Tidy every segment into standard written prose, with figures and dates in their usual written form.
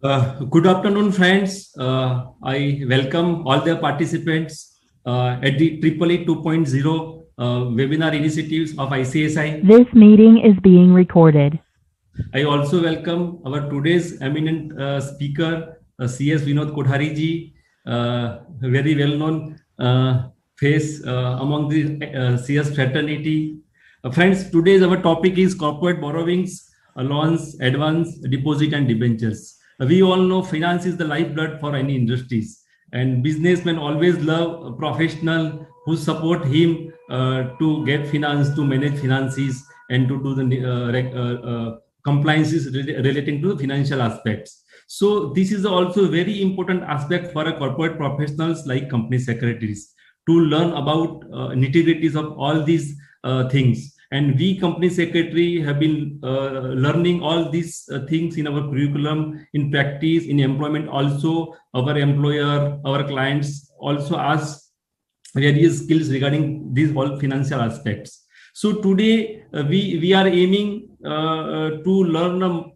Good afternoon, friends. I welcome all the participants at the EEE 2.0 webinar initiatives of ICSI. This meeting is being recorded. I also welcome our today's eminent speaker, CS Vinod Kothari ji, very well-known face among the CS fraternity. Friends, today's our topic is corporate borrowings, loans, advance, deposit, and debentures. We all know finance is the lifeblood for any industries, and businessmen always love a professional who support him to get finance, to manage finances, and to do the compliances relating to the financial aspects. So this is also a very important aspect for a corporate professionals like company secretaries to learn about nitty-gritties of all these things. And we company secretary have been learning all these things in our curriculum, in practice, in employment also. Our employer, our clients also ask various skills regarding these all financial aspects. So today we are aiming to learn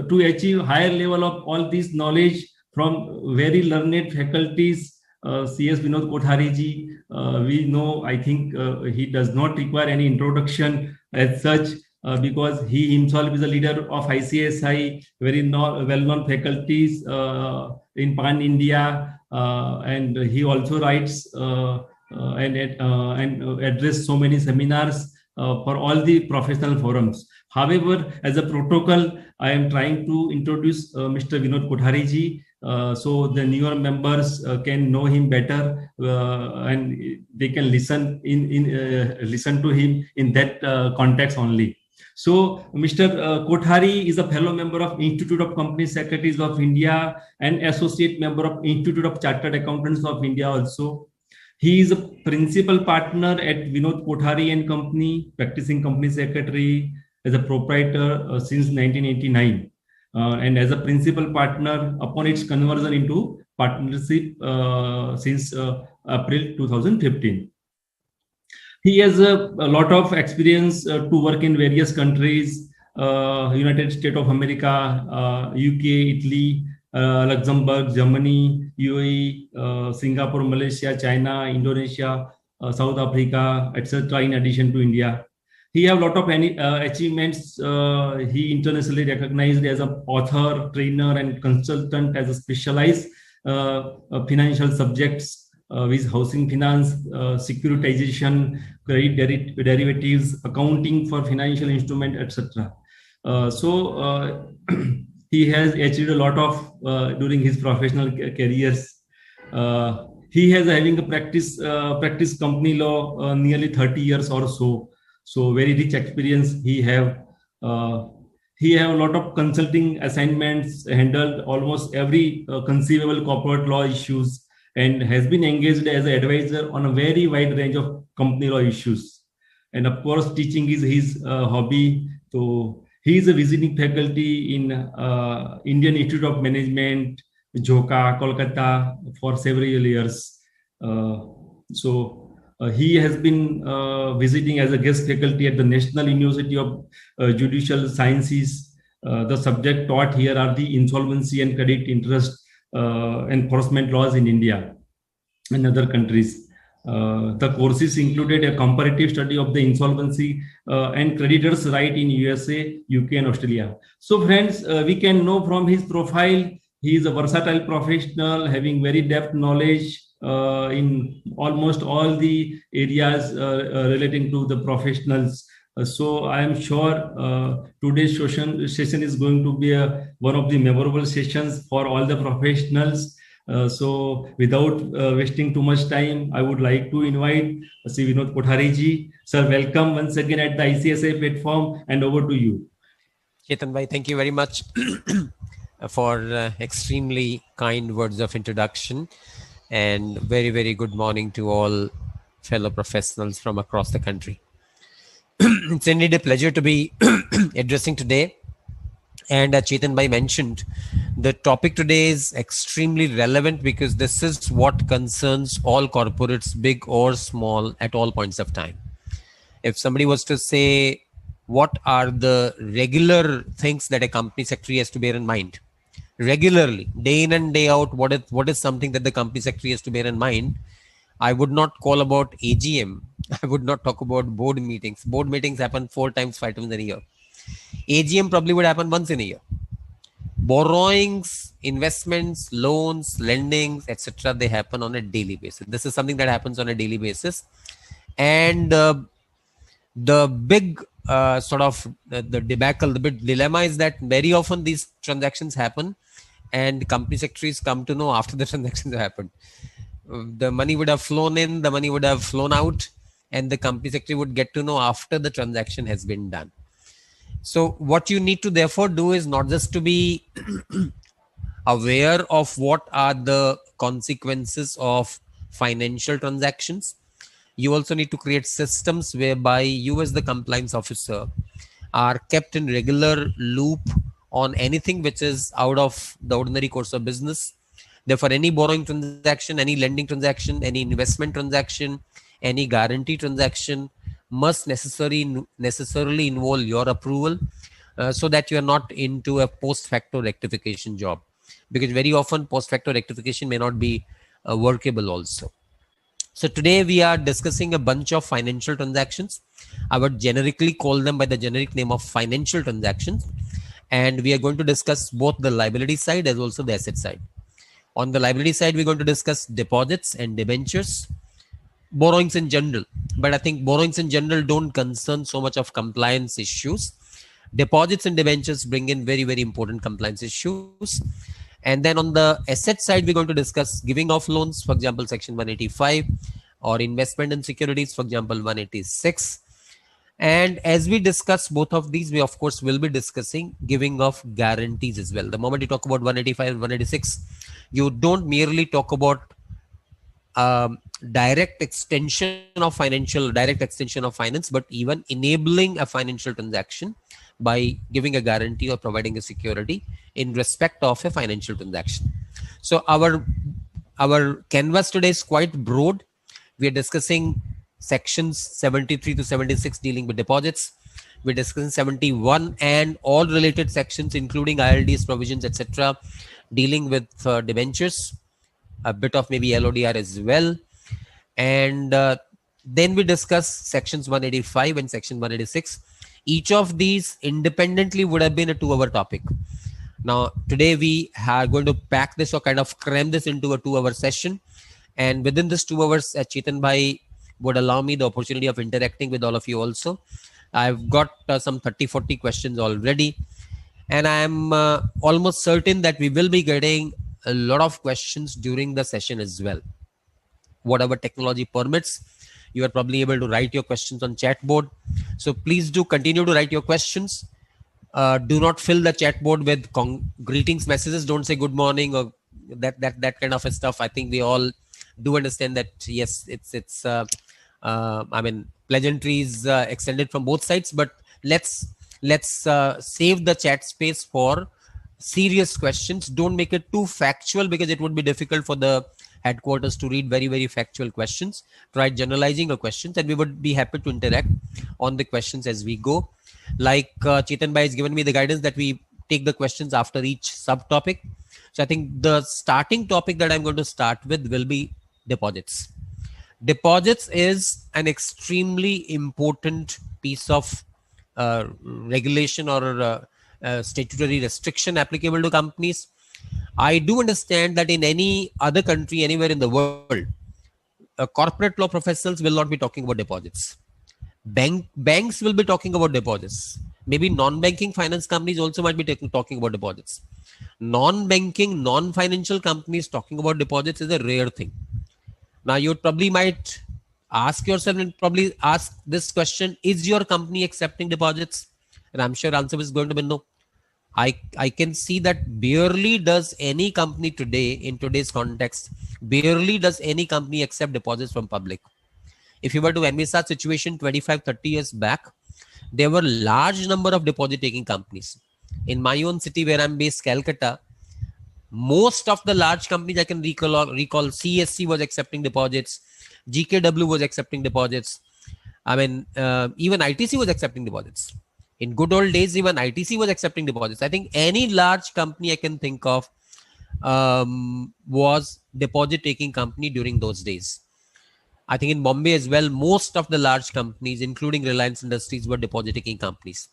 to achieve higher level of all this knowledge from very learned faculties. CS Vinod Kothari ji, we know, I think he does not require any introduction as such because he himself is a leader of ICSI, very well-known faculties in Pan India, and he also writes and address so many seminars for all the professional forums. However, as a protocol, I am trying to introduce Mr. Vinod Kothari ji, so the newer members can know him better and they can listen listen to him in that context only. So Mr. Kothari is a fellow member of Institute of Company Secretaries of India and associate member of Institute of Chartered Accountants of India also. He is a principal partner at Vinod Kothari and Company, practicing company secretary as a proprietor since 1989. And as a principal partner upon its conversion into partnership since April 2015. He has a lot of experience to work in various countries, United States of America, UK, Italy, Luxembourg, Germany, UAE, Singapore, Malaysia, China, Indonesia, South Africa, etc. in addition to India. He have a lot of achievements. He internationally recognized as an author, trainer, and consultant as a specialized financial subjects with housing finance, securitization, credit derivatives, accounting for financial instrument, etc. He has achieved a lot of during his professional careers. He has having a practice company law nearly 30 years or so. So very rich experience he have. He have a lot of consulting assignments, handled almost every conceivable corporate law issues, and has been engaged as an advisor on a very wide range of company law issues. And of course, teaching is his hobby. So he is a visiting faculty in Indian Institute of Management, Jhoka, Kolkata for several years. He has been visiting as a guest faculty at the National University of Judicial Sciences. The subject taught here are the insolvency and credit interest enforcement laws in India and other countries. The courses included a comparative study of the insolvency and creditors' right in USA, UK, and Australia. So friends, we can know from his profile, he is a versatile professional having very depth knowledge in almost all the areas relating to the professionals. So I am sure today's session is going to be one of the memorable sessions for all the professionals. So without wasting too much time, I would like to invite Sri Vinod Kothari ji. Sir, welcome once again at the ICSI platform, and over to you. Chetan bhai, thank you very much for extremely kind words of introduction, and very, very good morning to all fellow professionals from across the country. It's indeed a pleasure to be addressing today. And Chetan bhai mentioned, the topic today is extremely relevant because this is what concerns all corporates, big or small, at all points of time. If somebody was to say, what are the regular things that a company secretary has to bear in mind? regularly, day in and day out, what is something that the company secretary has to bear in mind. I would not call about AGM. I would not talk about board meetings. Board meetings happen 4 times, 5 times in a year. AGM probably would happen once in a year. Borrowings, investments, loans, lendings, etc., they happen on a daily basis. This is something that happens on a daily basis. And the big sort of the debacle, the big dilemma is that very often these transactions happen and company secretaries come to know after the transactions have happened. The money would have flown in, the money would have flown out, and the company secretary would get to know after the transaction has been done. So what you need to therefore do is not just to be aware of what are the consequences of financial transactions. You also need to create systems whereby you as the compliance officer are kept in regular loop on anything which is out of the ordinary course of business. Therefore, any borrowing transaction, any lending transaction, any investment transaction, any guarantee transaction must necessarily involve your approval, so that you are not into a post facto rectification job, because very often post facto rectification may not be workable also. So today we are discussing a bunch of financial transactions. I would generically call them by the generic name of financial transactions. And we are going to discuss both the liability side as also the asset side. On the liability side, we're going to discuss deposits and debentures, borrowings in general. But I think borrowings in general don't concern so much of compliance issues. Deposits and debentures bring in very, very important compliance issues. And then on the asset side, we're going to discuss giving of loans, for example, section 185, or investment in securities, for example, 186. And as we discuss both of these, we of course will be discussing giving of guarantees as well. The moment you talk about 185 and 186, you don't merely talk about direct extension of finance, but even enabling a financial transaction by giving a guarantee or providing a security in respect of a financial transaction. So our canvas today is quite broad. We are discussing sections 73 to 76 dealing with deposits. We're discussing 71 and all related sections, including ILDs, provisions, etc., dealing with debentures, a bit of maybe LODR as well. And then we discuss sections 185 and section 186. Each of these independently would have been a 2-hour topic. Now, today we are going to pack this or kind of cram this into a 2-hour session. And within this 2 hours, Chetan Bhai would allow me the opportunity of interacting with all of you also. I've got some 30-40 questions already. And I'm almost certain that we will be getting a lot of questions during the session as well. Whatever technology permits, you are probably able to write your questions on chat board. So please do continue to write your questions. Do not fill the chat board with greetings messages. Don't say good morning or that kind of stuff. I think we all do understand that, yes, it's I mean, pleasantries extended from both sides, but let's save the chat space for serious questions. Don't make it too factual, because it would be difficult for the headquarters to read very, very factual questions. Try generalizing your questions, and we would be happy to interact on the questions as we go. Like Chetan Bhai has given me the guidance that we take the questions after each subtopic. So I think the starting topic that I'm going to start with will be deposits. Deposits is an extremely important piece of regulation or statutory restriction applicable to companies. I do understand that in any other country, anywhere in the world, corporate law professionals will not be talking about deposits. Banks will be talking about deposits. Maybe non-banking finance companies also might be talking about deposits. Non-banking, non-financial companies talking about deposits is a rare thing. Now, you probably might ask yourself and probably ask this question: is your company accepting deposits? And I'm sure answer is going to be no. I can see that barely does any company today, in today's context, barely does any company accept deposits from public. If you were to envisage situation 25, 30 years back, there were large number of deposit taking companies. In my own city where I'm based, Calcutta, most of the large companies I can recall CSC was accepting deposits, GKW was accepting deposits. I mean, even ITC was accepting deposits. In good old days, even ITC was accepting deposits. I think any large company I can think of was deposit taking company during those days. I think in Bombay as well, most of the large companies, including Reliance Industries, were deposit taking companies.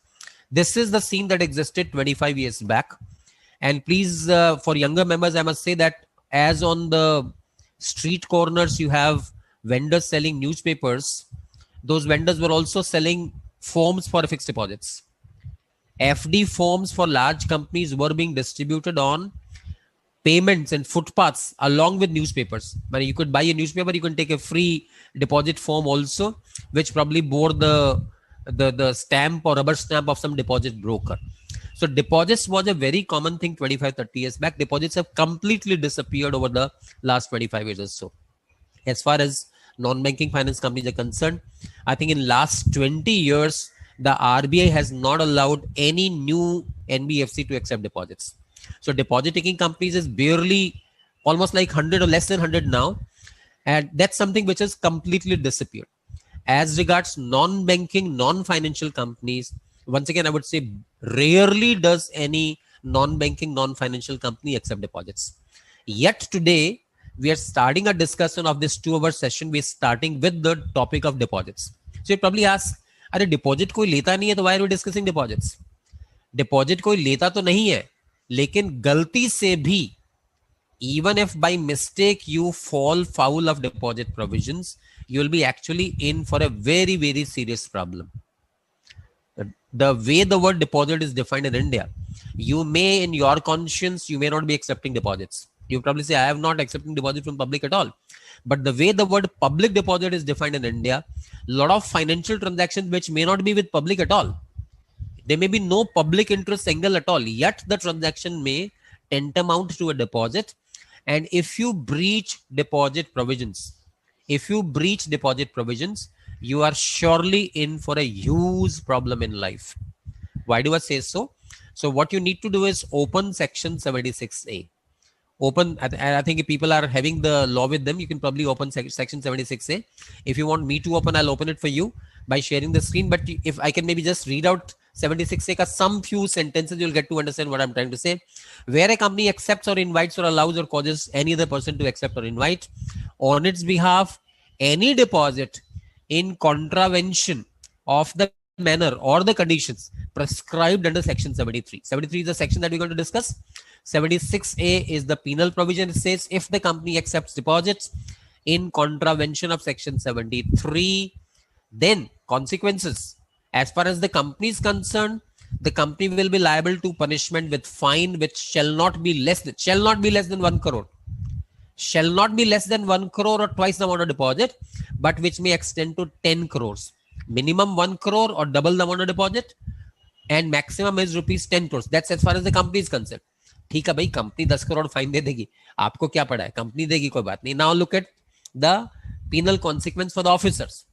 This is the scene that existed 25 years back. And please, for younger members, I must say that as on the street corners, you have vendors selling newspapers. Those vendors were also selling forms for fixed deposits. FD forms for large companies were being distributed on payments and footpaths along with newspapers. But you could buy a newspaper, you can take a free deposit form also, which probably bore the stamp or rubber stamp of some deposit broker. So deposits was a very common thing 25-30 years back. Deposits have completely disappeared over the last 25 years or so. As far as non-banking finance companies are concerned, I think in last 20 years, the RBI has not allowed any new NBFC to accept deposits. So deposit taking companies is barely almost like 100 or less than 100 now. And that's something which has completely disappeared. As regards non-banking, non-financial companies, once again, I would say rarely does any non-banking, non-financial company accept deposits. Yet today, we are starting a discussion of this 2-hour session. We're starting with the topic of deposits. So you probably ask, अरे deposit कोई लेता नहीं है तो why are we discussing deposits? Deposit कोई लेता तो नहीं है, लेकिन गलती से भी, even if by mistake you fall foul of deposit provisions, you will be actually in for a very, very serious problem. The way the word deposit is defined in India, you may, in your conscience, you may not be accepting deposits. You probably say, I have not accepting deposit from public at all. But the way the word public deposit is defined in India, a lot of financial transactions which may not be with public at all. There may be no public interest angle at all, yet the transaction may tantamount to a deposit. And if you breach deposit provisions, you are surely in for a huge problem in life. Why do I say so? So what you need to do is open section 76A. Open, I think if people are having the law with them, you can probably open section 76A. If you want me to open, I'll open it for you by sharing the screen. But if I can maybe just read out 76A, some few sentences, you'll get to understand what I'm trying to say. Where a company accepts or invites or allows or causes any other person to accept or invite on its behalf any deposit in contravention of the manner or the conditions prescribed under section 73. 73 is the section that we're going to discuss. 76A is the penal provision. It says if the company accepts deposits in contravention of section 73, then consequences. As far as the company is concerned, the company will be liable to punishment with fine which shall not be less than 1 crore. Shall not be less than 1 crore or twice the amount of deposit, but which may extend to 10 crores. Minimum 1 crore or double the amount of deposit, and maximum is rupees 10 crores. That's as far as the company is concerned. ठीक है भाई, company 10 crore fine they देगी, आपको क्या पड़ा है, company देगी, कोई बात नहीं. Now look at the penal consequence for the officers.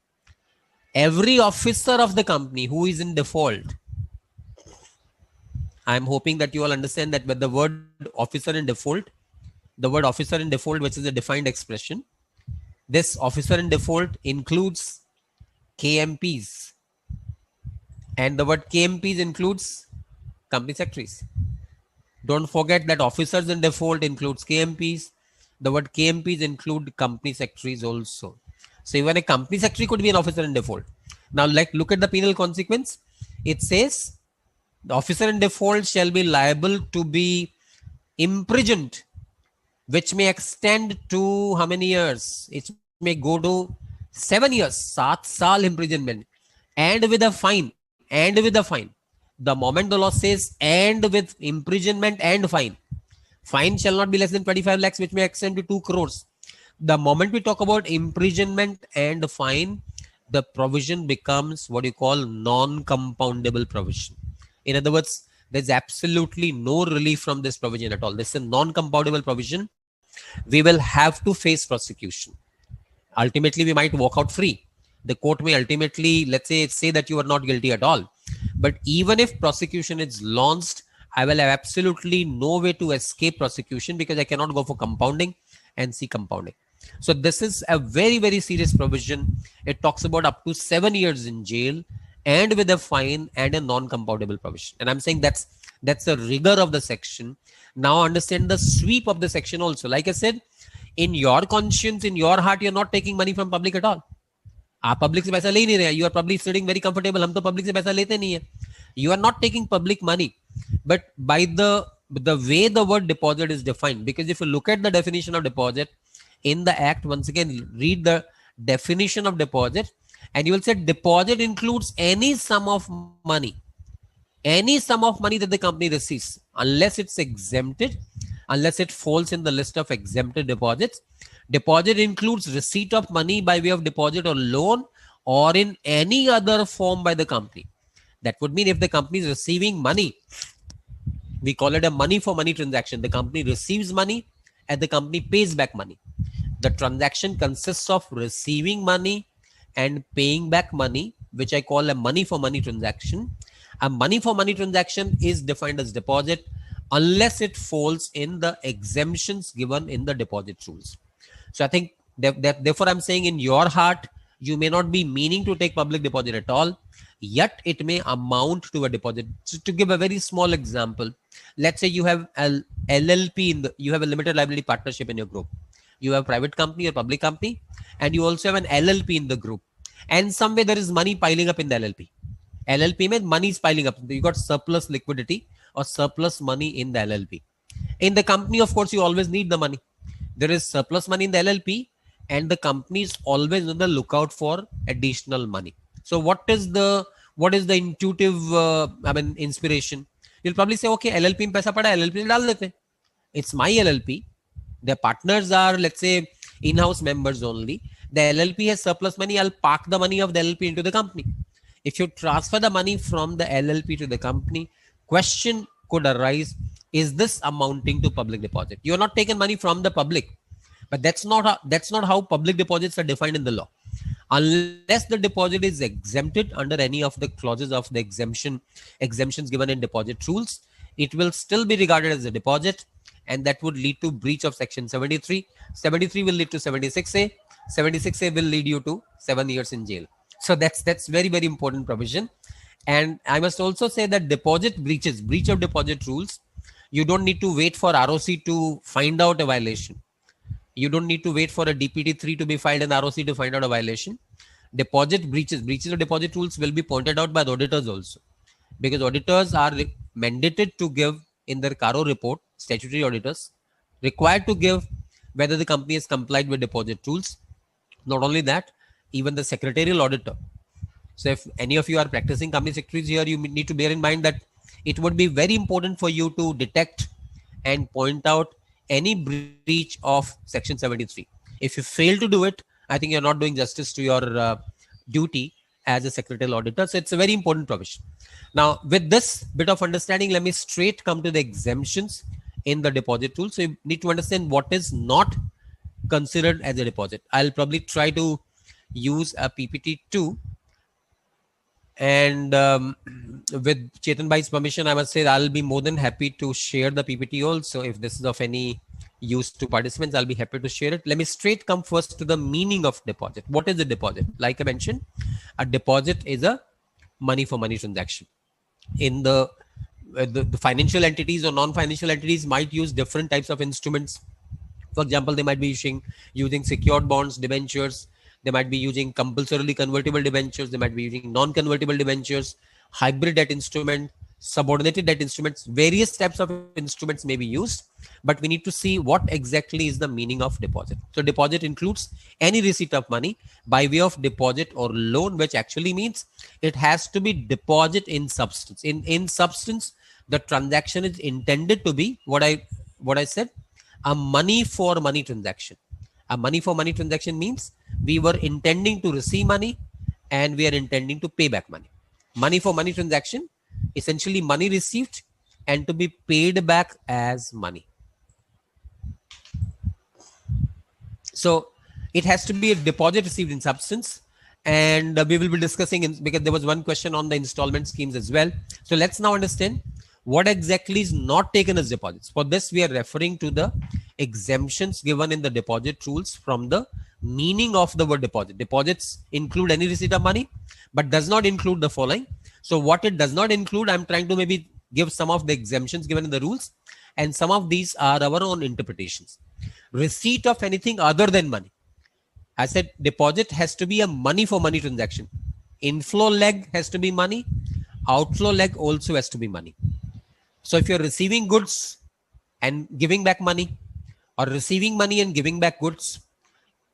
Every officer of the company who is in default, I'm hoping that you all understand that with the word officer in default, which is a defined expression, this officer in default includes KMPs, and the word KMPs includes company secretaries. Don't forget that officers in default includes KMPs. The word KMPs include company secretaries also. So even a company secretary could be an officer in default. Now, look at the penal consequence. It says the officer in default shall be liable to be imprisoned, which may extend to how many years? It may go to 7 years, 7 saal imprisonment, and with a fine. The moment the law says and with imprisonment and fine shall not be less than 25 lakhs, which may extend to 2 crores. The moment we talk about imprisonment and fine, the provision becomes what you call non-compoundable provision. In other words, there's absolutely no relief from this provision at all. This is a non-compoundable provision. We will have to face prosecution. Ultimately, we might walk out free. The court may ultimately, let's say that you are not guilty at all. But even if prosecution is launched, I will have absolutely no way to escape prosecution because I cannot go for compounding and see compounding. So this is a very, very serious provision. It talks about up to 7 years in jail and with a fine and a non-compoundable provision. And I'm saying that's the rigor of the section. Now understand the sweep of the section also. Like I said, in your conscience, in your heart, you're not taking money from public at all. आप public से पैसा ले नहीं रहे, you are probably sitting very comfortable. हम तो public से पैसा लेते नहीं है. You are not taking public money, but by the way the word deposit is defined, because if you look at the definition of deposit in the act, once again read the definition of deposit, and you will say deposit includes any sum of money that the company receives, unless it's exempted, unless it falls in the list of exempted deposits. Deposit includes receipt of money by way of deposit or loan or in any other form by the company. That would mean if the company is receiving money, we call it a money for money transaction. The company receives money and the company pays back money. The transaction consists of receiving money and paying back money, which I call a money for money transaction. A money for money transaction is defined as deposit unless it falls in the exemptions given in the deposit rules. So I think therefore I'm saying in your heart, you may not be meaning to take public deposit at all, yet it may amount to a deposit. So to give a very small example, let's say you have a LLP you have a limited liability partnership in your group. You have a private company or public company, and you also have an LLP in the group. And somewhere there is money piling up in the LLP. LLP means money is piling up. You got surplus liquidity or surplus money in the LLP. In the company, of course, you always need the money. There is surplus money in the LLP, and the company is always on the lookout for additional money. So what is the intuitive inspiration? You'll probably say, okay, LLP में पैसा पड़ा है, LLP में डाल देते हैं. It's my LLP. Their partners are, let's say, in-house members only. The LLP has surplus money. I'll park the money of the LLP into the company. If you transfer the money from the LLP to the company, question could arise: is this amounting to public deposit? You are not taking money from the public, but that's not how public deposits are defined in the law. Unless the deposit is exempted under any of the clauses of the exemptions given in deposit rules, it will still be regarded as a deposit, and that would lead to breach of section 73. 73 will lead to 76A. 76A will lead you to 7 years in jail. So that's very, very important provision. And I must also say that breach of deposit rules, you don't need to wait for ROC to find out a violation. You don't need to wait for a DPT-3 to be filed and ROC to find out a violation. Breaches of deposit rules will be pointed out by the auditors also, because auditors are mandated to give in their CARO report, statutory auditors required to give whether the company has complied with deposit rules. Not only that, even the secretarial auditor. So if any of you are practicing company secretaries here, you need to bear in mind that it would be very important for you to detect and point out any breach of section 73. If you fail to do it, I think you're not doing justice to your duty as a secretarial auditor. So it's a very important provision. Now, with this bit of understanding, let me straight come to the exemptions in the deposit rule. So you need to understand what is not considered as a deposit. I'll probably try to use a PPT2, and with Chetan Bhai's permission, I must say I'll be more than happy to share the PPT also. If this is of any use to participants, I'll be happy to share it. Let me straight come first to the meaning of deposit. What is a deposit? Like I mentioned, a deposit is a money for money transaction. In the financial entities or non-financial entities might use different types of instruments. For example, they might be using secured bonds, debentures. They might be using compulsorily convertible debentures. They might be using non-convertible debentures, hybrid debt instrument, subordinated debt instruments. Various types of instruments may be used, but we need to see what exactly is the meaning of deposit. So deposit includes any receipt of money by way of deposit or loan, which actually means it has to be deposit in substance. In substance, the transaction is intended to be what I said, a money for money transaction. A money for money transaction means we were intending to receive money and we are intending to pay back money. Money for money transaction, essentially money received and to be paid back as money. So it has to be a deposit received in substance, and we will be discussing because there was one question on the installment schemes as well. So let's now understand what exactly is not taken as deposits. For this, we are referring to the exemptions given in the deposit rules from the meaning of the word deposit. Deposits include any receipt of money but does not include the following. So what it does not include, I'm trying to maybe give some of the exemptions given in the rules, and some of these are our own interpretations. Receipt of anything other than money. I said deposit has to be a money for money transaction. Inflow leg has to be money. Outflow leg also has to be money. So if you're receiving goods and giving back money, or receiving money and giving back goods,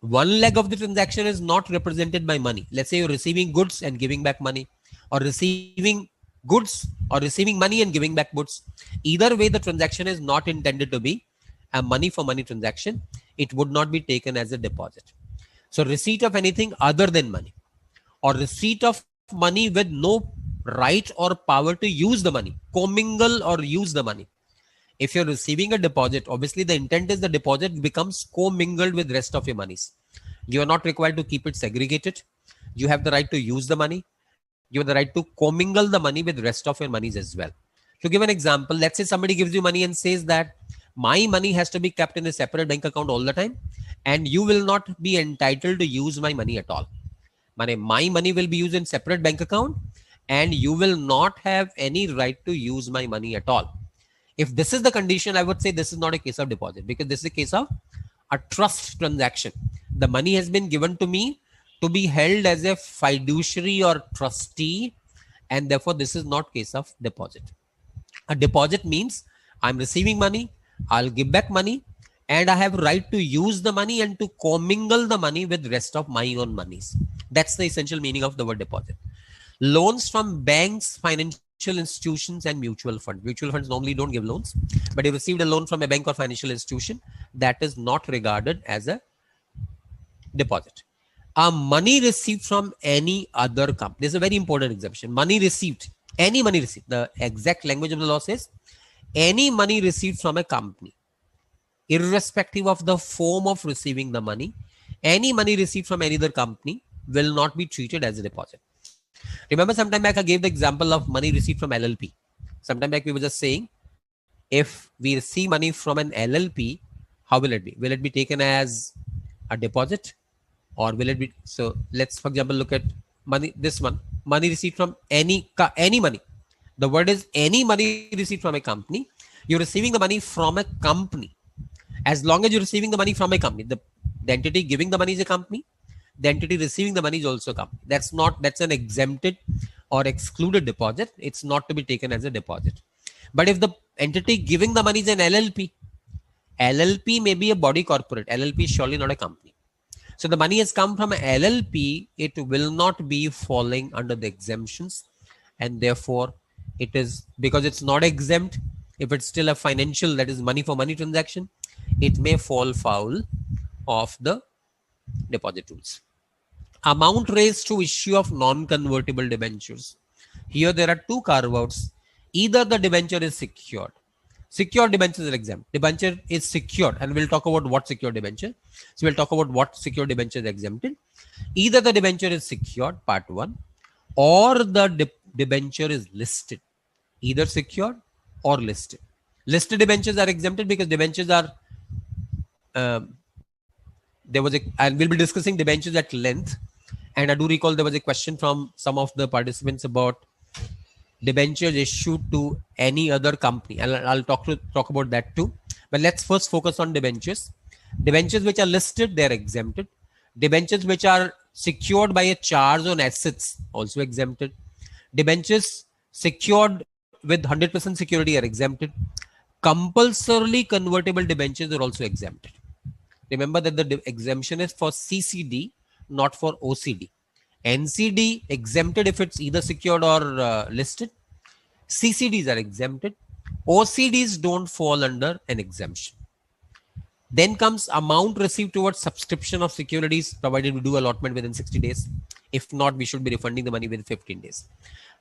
one leg of the transaction is not represented by money. Let's say you're receiving goods and giving back money, or receiving goods or receiving money and giving back goods. Either way, the transaction is not intended to be a money for money transaction. It would not be taken as a deposit. So receipt of anything other than money, or receipt of money with no right or power to use the money, commingle or use the money. If you're receiving a deposit, obviously the intent is the deposit becomes commingled with rest of your monies. You are not required to keep it segregated. You have the right to use the money. You have the right to commingle the money with rest of your monies as well. To give an example, let's say somebody gives you money and says that my money has to be kept in a separate bank account all the time, and you will not be entitled to use my money at all. My money will be used in separate bank account, and you will not have any right to use my money at all. If this is the condition, I would say this is not a case of deposit, because this is a case of a trust transaction. The money has been given to me to be held as a fiduciary or trustee, and therefore this is not case of deposit. A deposit means I'm receiving money, I'll give back money, and I have right to use the money and to commingle the money with rest of my own monies. That's the essential meaning of the word deposit. Loans from banks, financial institutions, and mutual funds. Mutual funds normally don't give loans, but you received a loan from a bank or financial institution, that is not regarded as a deposit. Money received from any other company. This is a very important exemption. Money received, any money received. The exact language of the law says any money received from a company, irrespective of the form of receiving the money, any money received from any other company will not be treated as a deposit. Remember, sometime back I gave the example of money received from LLP. Sometime back we were just saying, if we receive money from an LLP, how will it be? Will it be taken as a deposit, or will it be? So let's, for example, look at money. This one, money received from any money. The word is any money received from a company. You're receiving the money from a company. As long as you're receiving the money from a company, the entity giving the money is a company. The entity receiving the money is also a company. That's an exempted or excluded deposit. It's not to be taken as a deposit. But if the entity giving the money is an LLP, LLP may be a body corporate. LLP is surely not a company. So the money has come from an LLP. It will not be falling under the exemptions, and therefore it is, because it's not exempt. If it's still a financial, that is money for money transaction, it may fall foul of the deposit rules. Amount raised to issue of non-convertible debentures. Here there are two carve-outs. Either the debenture is secured. Secured debentures are exempt. Debenture is secured, and we'll talk about what secured debenture. So we'll talk about what secured debenture is exempted. Either the debenture is secured, part 1, or the debenture is listed. Either secured or listed. Listed debentures are exempted because debentures are and we'll be discussing debentures at length. And I do recall there was a question from some of the participants about debentures issued to any other company, and I'll talk about that too. But let's first focus on debentures. Debentures which are listed, they're exempted. Debentures which are secured by a charge on assets, also exempted. Debentures secured with 100% security are exempted. Compulsorily convertible debentures are also exempted. Remember that the exemption is for CCD, not for OCD. NCD exempted if it's either secured or listed. CCDs are exempted. OCDs don't fall under an exemption. Then comes amount received towards subscription of securities, provided we do allotment within 60 days. If not, we should be refunding the money within 15 days.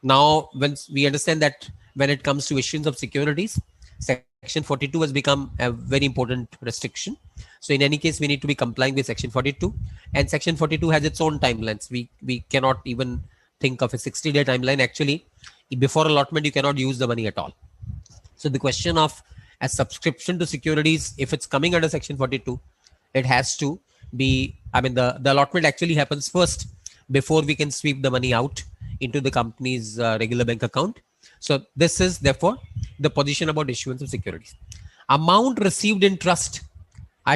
Now, once we understand that when it comes to issuance of securities, Section 42 has become a very important restriction. So in any case, we need to be complying with Section 42. And Section 42 has its own timelines. We cannot even think of a 60-day timeline. Actually, before allotment, you cannot use the money at all. So the question of a subscription to securities, if it's coming under Section 42, it has to be, I mean, the allotment actually happens first before we can sweep the money out into the company's regular bank account. So this is therefore the position about issuance of securities. Amount received in trust.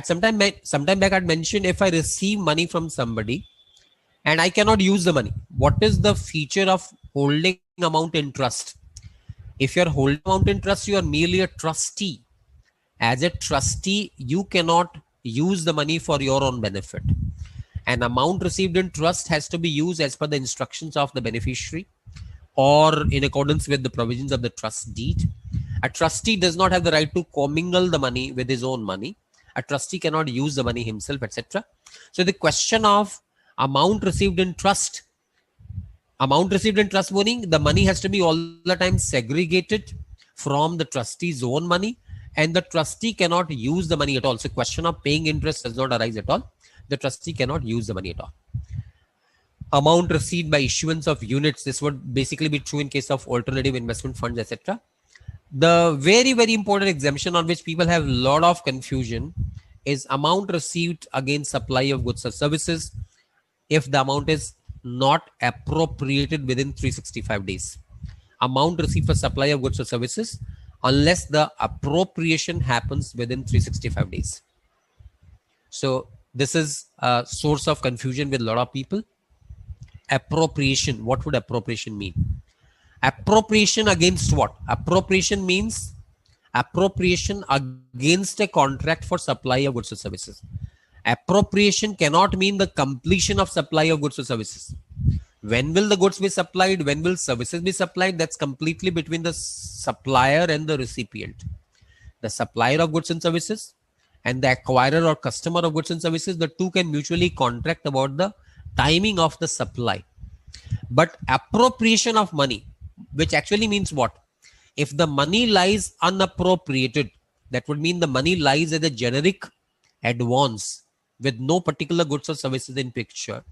Sometime back I'd mentioned, if I receive money from somebody and I cannot use the money, what is the feature of holding amount in trust? If you're holding amount in trust, you are merely a trustee. As a trustee, you cannot use the money for your own benefit. An amount received in trust has to be used as per the instructions of the beneficiary or in accordance with the provisions of the trust deed. A trustee does not have the right to commingle the money with his own money. A trustee cannot use the money himself, etc. So the question of amount received in trust meaning the money has to be all the time segregated from the trustee's own money, and the trustee cannot use the money at all. So question of paying interest does not arise at all. The trustee cannot use the money at all. Amount received by issuance of units. This would basically be true in case of alternative investment funds, etc. The very, very important exemption on which people have a lot of confusion is amount received against supply of goods or services if the amount is not appropriated within 365 days. Amount received for supply of goods or services unless the appropriation happens within 365 days. So this is a source of confusion with a lot of people. Appropriation. What would appropriation mean? Appropriation against what? Appropriation means appropriation against a contract for supply of goods or services. Appropriation cannot mean the completion of supply of goods or services. When will the goods be supplied? When will services be supplied? That's completely between the supplier and the recipient. The supplier of goods and services and the acquirer or customer of goods and services, the two can mutually contract about the timing of the supply. But appropriation of money, which actually means what? If the money lies unappropriated, that would mean the money lies as a generic advance with no particular goods or services in picture,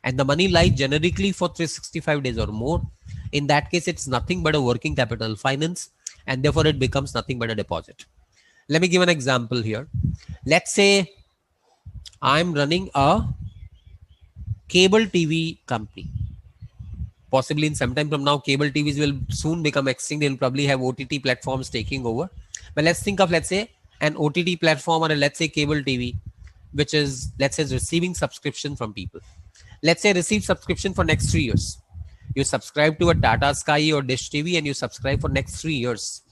and the money lies generically for 365 days or more. In that case, it's nothing but a working capital finance, and therefore it becomes nothing but a deposit. Let me give an example here. Let's say I'm running a cable TV company. Possibly in some time from now, cable TVs will soon become extinct. They'll probably have OTT platforms taking over. But let's think of, let's say, an OTT platform or let's say cable TV, which is, let's say, receiving subscription from people. Let's say receive subscription for next 3 years. You subscribe to a Tata Sky or Dish TV and you subscribe for next 3 years.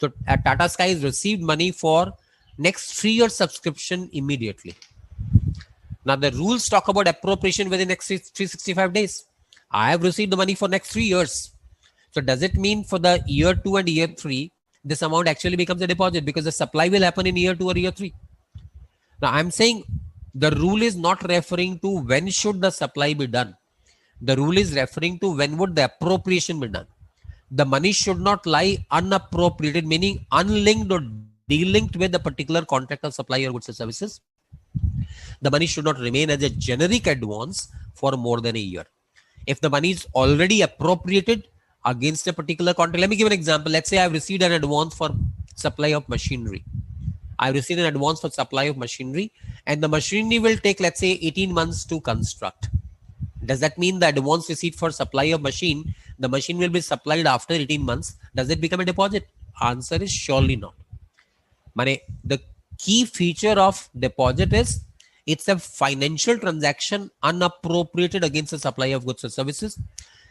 So Tata Sky has received money for next 3 years subscription immediately. Now the rules talk about appropriation within next 365 days. I have received the money for next 3 years. So does it mean for the year 2 and year 3, this amount actually becomes a deposit because the supply will happen in year 2 or year 3? Now I'm saying the rule is not referring to when should the supply be done. The rule is referring to when would the appropriation be done. The money should not lie unappropriated, meaning unlinked or delinked with a particular contract of supply or goods or services. The money should not remain as a generic advance for more than a year. If the money is already appropriated against a particular contract, let me give an example. Let's say I've received an advance for supply of machinery. I received an advance for supply of machinery, and the machinery will take, let's say, 18 months to construct. Does that mean the advance receipt for supply of machine, the machine will be supplied after 18 months? Does it become a deposit? Answer is surely not. The key feature of deposit is it's a financial transaction unappropriated against the supply of goods or services.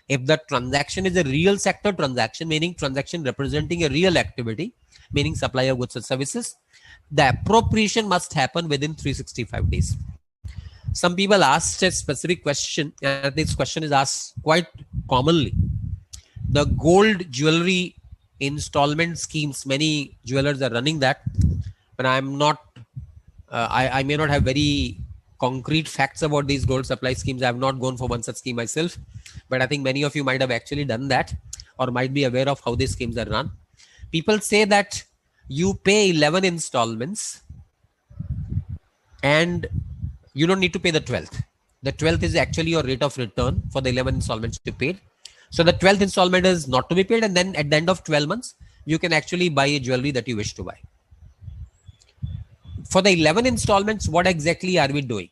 If the transaction is a real sector transaction, meaning transaction representing a real activity, meaning supply of goods or services, the appropriation must happen within 365 days. Some people asked a specific question, and this question is asked quite commonly. The gold jewelry installment schemes, many jewelers are running that, but I'm not, I may not have very concrete facts about these gold supply schemes. I have not gone for one such scheme myself, but I think many of you might have actually done that or might be aware of how these schemes are run. People say that you pay 11 installments and you don't need to pay the 12th. The 12th is actually your rate of return for the 11 installments you paid. So the 12th installment is not to be paid, and then at the end of 12 months, you can actually buy a jewelry that you wish to buy. For the 11 installments, what exactly are we doing?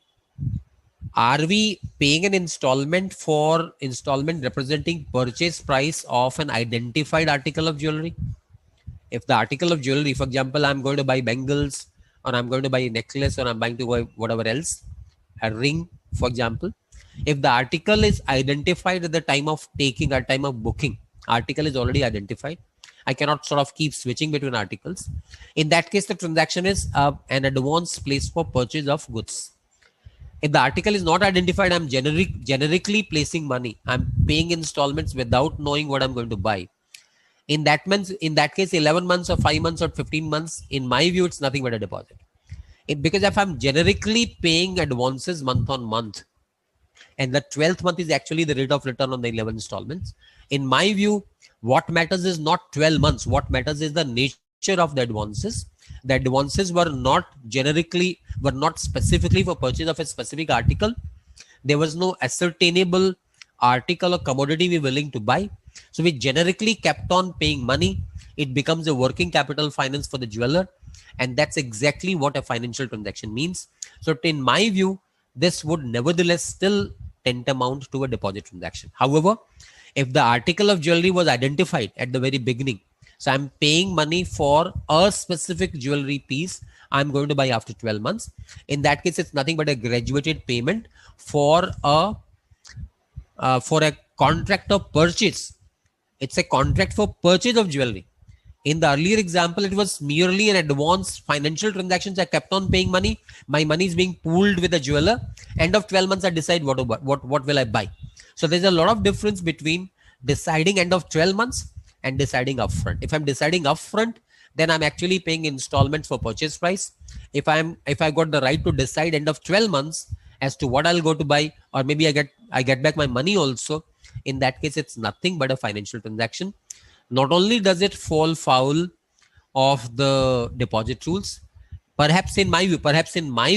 are we paying an installment for installment representing purchase price of an identified article of jewelry? If the article of jewelry, for example, I'm going to buy bangles, or I'm going to buy a necklace, or I'm buying to buy whatever else, a ring, for example, if the article is identified at the time of taking, at time of booking, article is already identified. I cannot sort of keep switching between articles. In that case, the transaction is an advance placed for purchase of goods. If the article is not identified, I'm generically placing money. I'm paying installments without knowing what I'm going to buy. In that case, 11 months or 5 months or 15 months, in my view, it's nothing but a deposit. Because if I'm generically paying advances month on month, and the 12th month is actually the rate of return on the 11 installments, in my view, what matters is not 12 months. What matters is the nature of the advances. The advances were not specifically for purchase of a specific article. There was no ascertainable article or commodity we're willing to buy. So we generically kept on paying money. It becomes a working capital finance for the jeweler. And that's exactly what a financial transaction means. So in my view, this would nevertheless still tantamount to a deposit transaction. However, if the article of jewelry was identified at the very beginning, so I'm paying money for a specific jewelry piece I'm going to buy after 12 months. In that case, it's nothing but a graduated payment for a contract of purchase. It's a contract for purchase of jewelry. In the earlier example, it was merely an advance financial transactions. I kept on paying money. My money is being pooled with the jeweler. End of 12 months, I decide what will I buy. So there's a lot of difference between deciding end of 12 months and deciding upfront. If I'm deciding upfront, then I'm actually paying installments for purchase price. If I got the right to decide end of 12 months as to what I'll go to buy, or maybe I get back my money also, in that case, it's nothing but a financial transaction. Not only does it fall foul of the deposit rules, perhaps in my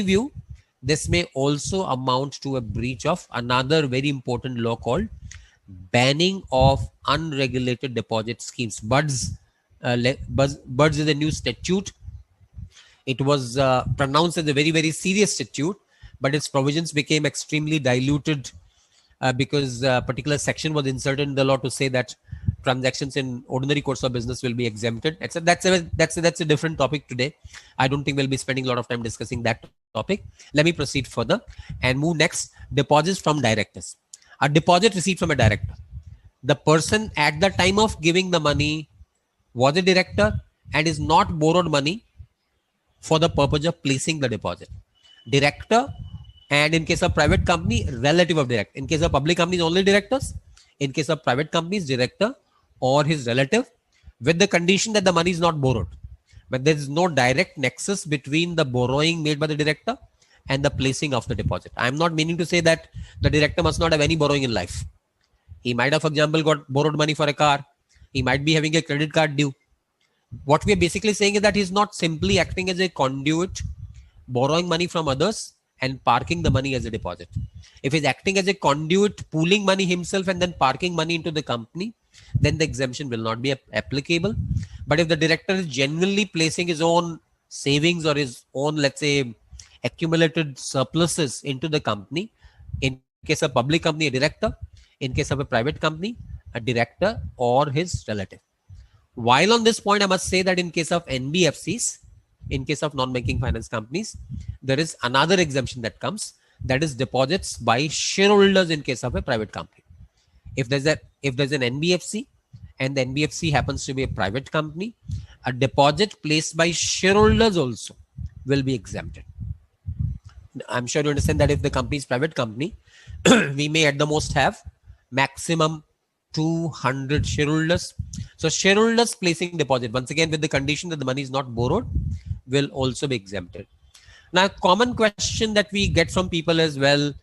view, this may also amount to a breach of another very important law called banning of unregulated deposit schemes. BUDS is a new statute. It was pronounced as a very, very serious statute, but its provisions became extremely diluted because a particular section was inserted in the law to say that transactions in ordinary course of business will be exempted. That's a different topic today. I don't think we'll be spending a lot of time discussing that topic. Let me proceed further and move next. Deposits from directors. A deposit received from a director. The person at the time of giving the money was a director and is not borrowed money for the purpose of placing the deposit. Director, and in case of private company, relative of director. In case of public companies, only directors. In case of private companies, director or his relative, with the condition that the money is not borrowed. But there is no direct nexus between the borrowing made by the director and the placing of the deposit. I am not meaning to say that the director must not have any borrowing in life. He might have, for example, got borrowed money for a car. He might be having a credit card due. What we are basically saying is that he's not simply acting as a conduit, borrowing money from others and parking the money as a deposit. If he's acting as a conduit, pooling money himself and then parking money into the company, then the exemption will not be applicable. But if the director is genuinely placing his own savings or his own, let's say, accumulated surpluses into the company, in case of public company, a director, in case of a private company, a director or his relative. While on this point, I must say that in case of NBFCs, in case of non-banking finance companies, there is another exemption that comes, that is deposits by shareholders in case of a private company. If there's an NBFC and the NBFC happens to be a private company, a deposit placed by shareholders also will be exempted. I'm sure you understand that if the company is private company, we may at the most have maximum 200 shareholders. So shareholders placing deposit, once again with the condition that the money is not borrowed, will also be exempted. Now, a common question that we get from people is, well,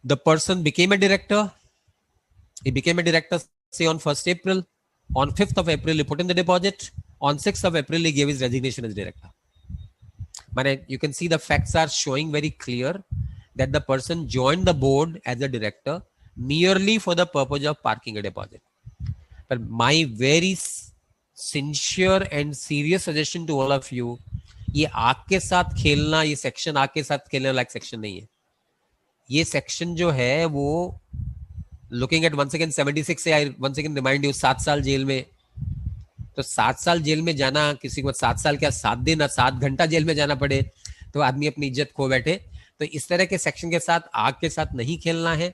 the person became a director. He became a director, say on 1st April. On 5th of April, he put in the deposit. On 6th of April, he gave his resignation as director. But you can see the facts are showing very clear that the person joined the board as a director merely for the purpose of parking a deposit. But my very sincere and serious suggestion to all of you, ये आग के साथ खेलना, ये section आग के साथ खेलने लायक सेक्शन नहीं है. ये सेक्शन जो है वो लुकिंग एट वंस अगेन 76 से I once again remind you 7 साल जेल में, तो 7 साल जेल में जाना, किसी को 7 साल क्या 7 दिन और 7 घंटा जेल में जाना पड़े तो आदमी अपनी इज्जत खो बैठे। तो इस तरह के सेक्शन के साथ, आग के साथ नहीं खेलना है।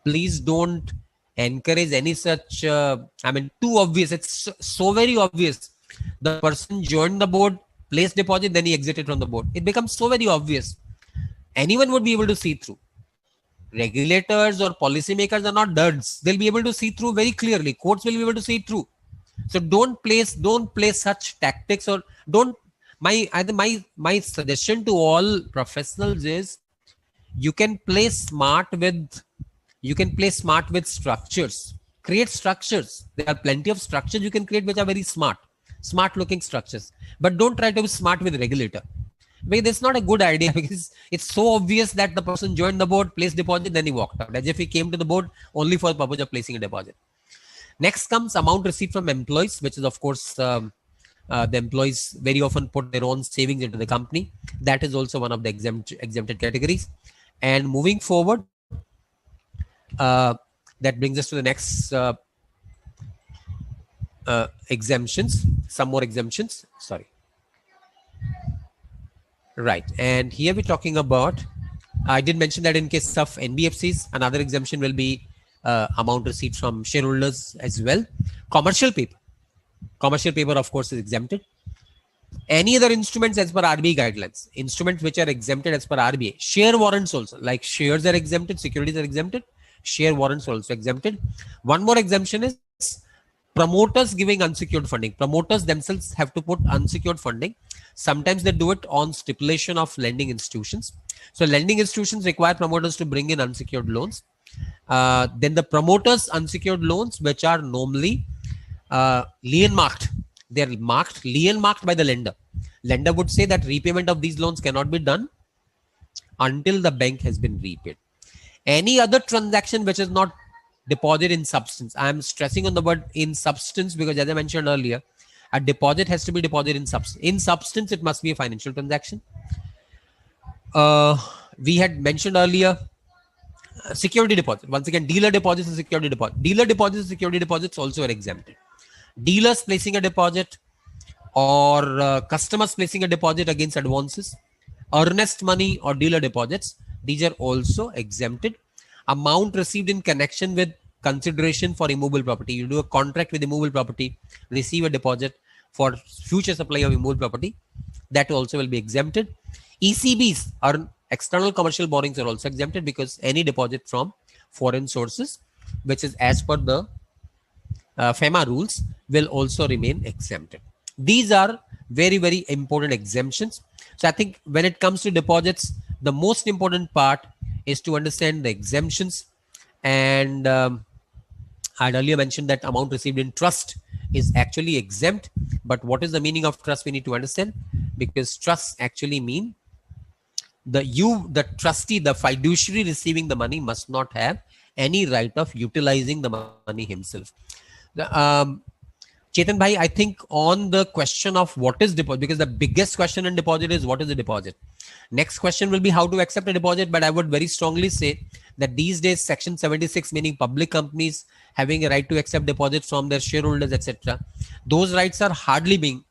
Please don't encourage any such I mean too obvious, it's so very obvious. The person joined the board, placed deposit, then he exited from the board. It becomes so very obvious, anyone would be able to see through. Regulators or policymakers are not duds, they'll be able to see through very clearly, courts will be able to see through. So don't play such tactics, or don't, my suggestion to all professionals is you can play smart with structures. Create structures. There are plenty of structures you can create which are very smart looking structures. But don't try to be smart with regulator. Because that's not a good idea, because it's so obvious that the person joined the board, placed deposit, then he walked out, as if he came to the board only for the purpose of placing a deposit. Next comes amount received from employees, which is of course the employees very often put their own savings into the company. That is also one of the exempted categories. And moving forward, that brings us to the next exemptions, some more exemptions, sorry. Right, and here we're talking about, I did mention that in case of NBFCs, another exemption will be amount received from shareholders as well. Commercial paper of course is exempted. Any other instruments as per RBI guidelines, instruments which are exempted as per RBI, share warrants also, like shares are exempted, securities are exempted, share warrants also exempted. One more exemption is promoters giving unsecured funding. Promoters themselves have to put unsecured funding. Sometimes they do it on stipulation of lending institutions. So lending institutions require promoters to bring in unsecured loans. Then the promoters' unsecured loans, which are normally lien marked, they're lien marked by the lender. Lender would say that repayment of these loans cannot be done until the bank has been repaid. Any other transaction which is not deposit in substance, I am stressing on the word in substance, because as I mentioned earlier, a deposit has to be deposited in substance. In substance, it must be a financial transaction. We had mentioned earlier security deposit. Once again, dealer deposits and security deposit. Dealer deposits and security deposits also are exempted. Dealers placing a deposit, or customers placing a deposit against advances, earnest money or dealer deposits, these are also exempted. Amount received in connection with consideration for immovable property. You do a contract with immovable property, receive a deposit for future supply of immovable property, that also will be exempted. ECBs, or external commercial borrowings, are also exempted, because any deposit from foreign sources, which is as per the FEMA rules, will also remain exempted. These are very, very important exemptions. So I think when it comes to deposits, the most important part is to understand the exemptions. And I had earlier mentioned that amount received in trust is actually exempt. But what is the meaning of trust? We need to understand, because trust actually mean the trustee, the fiduciary receiving the money, must not have any right of utilizing the money himself. Chetan bhai, I think on the question of what is deposit, because the biggest question in deposit is what is the deposit. Next question will be how to accept a deposit, but I would very strongly say that these days section 76, meaning public companies having a right to accept deposits from their shareholders, etc., those rights are hardly being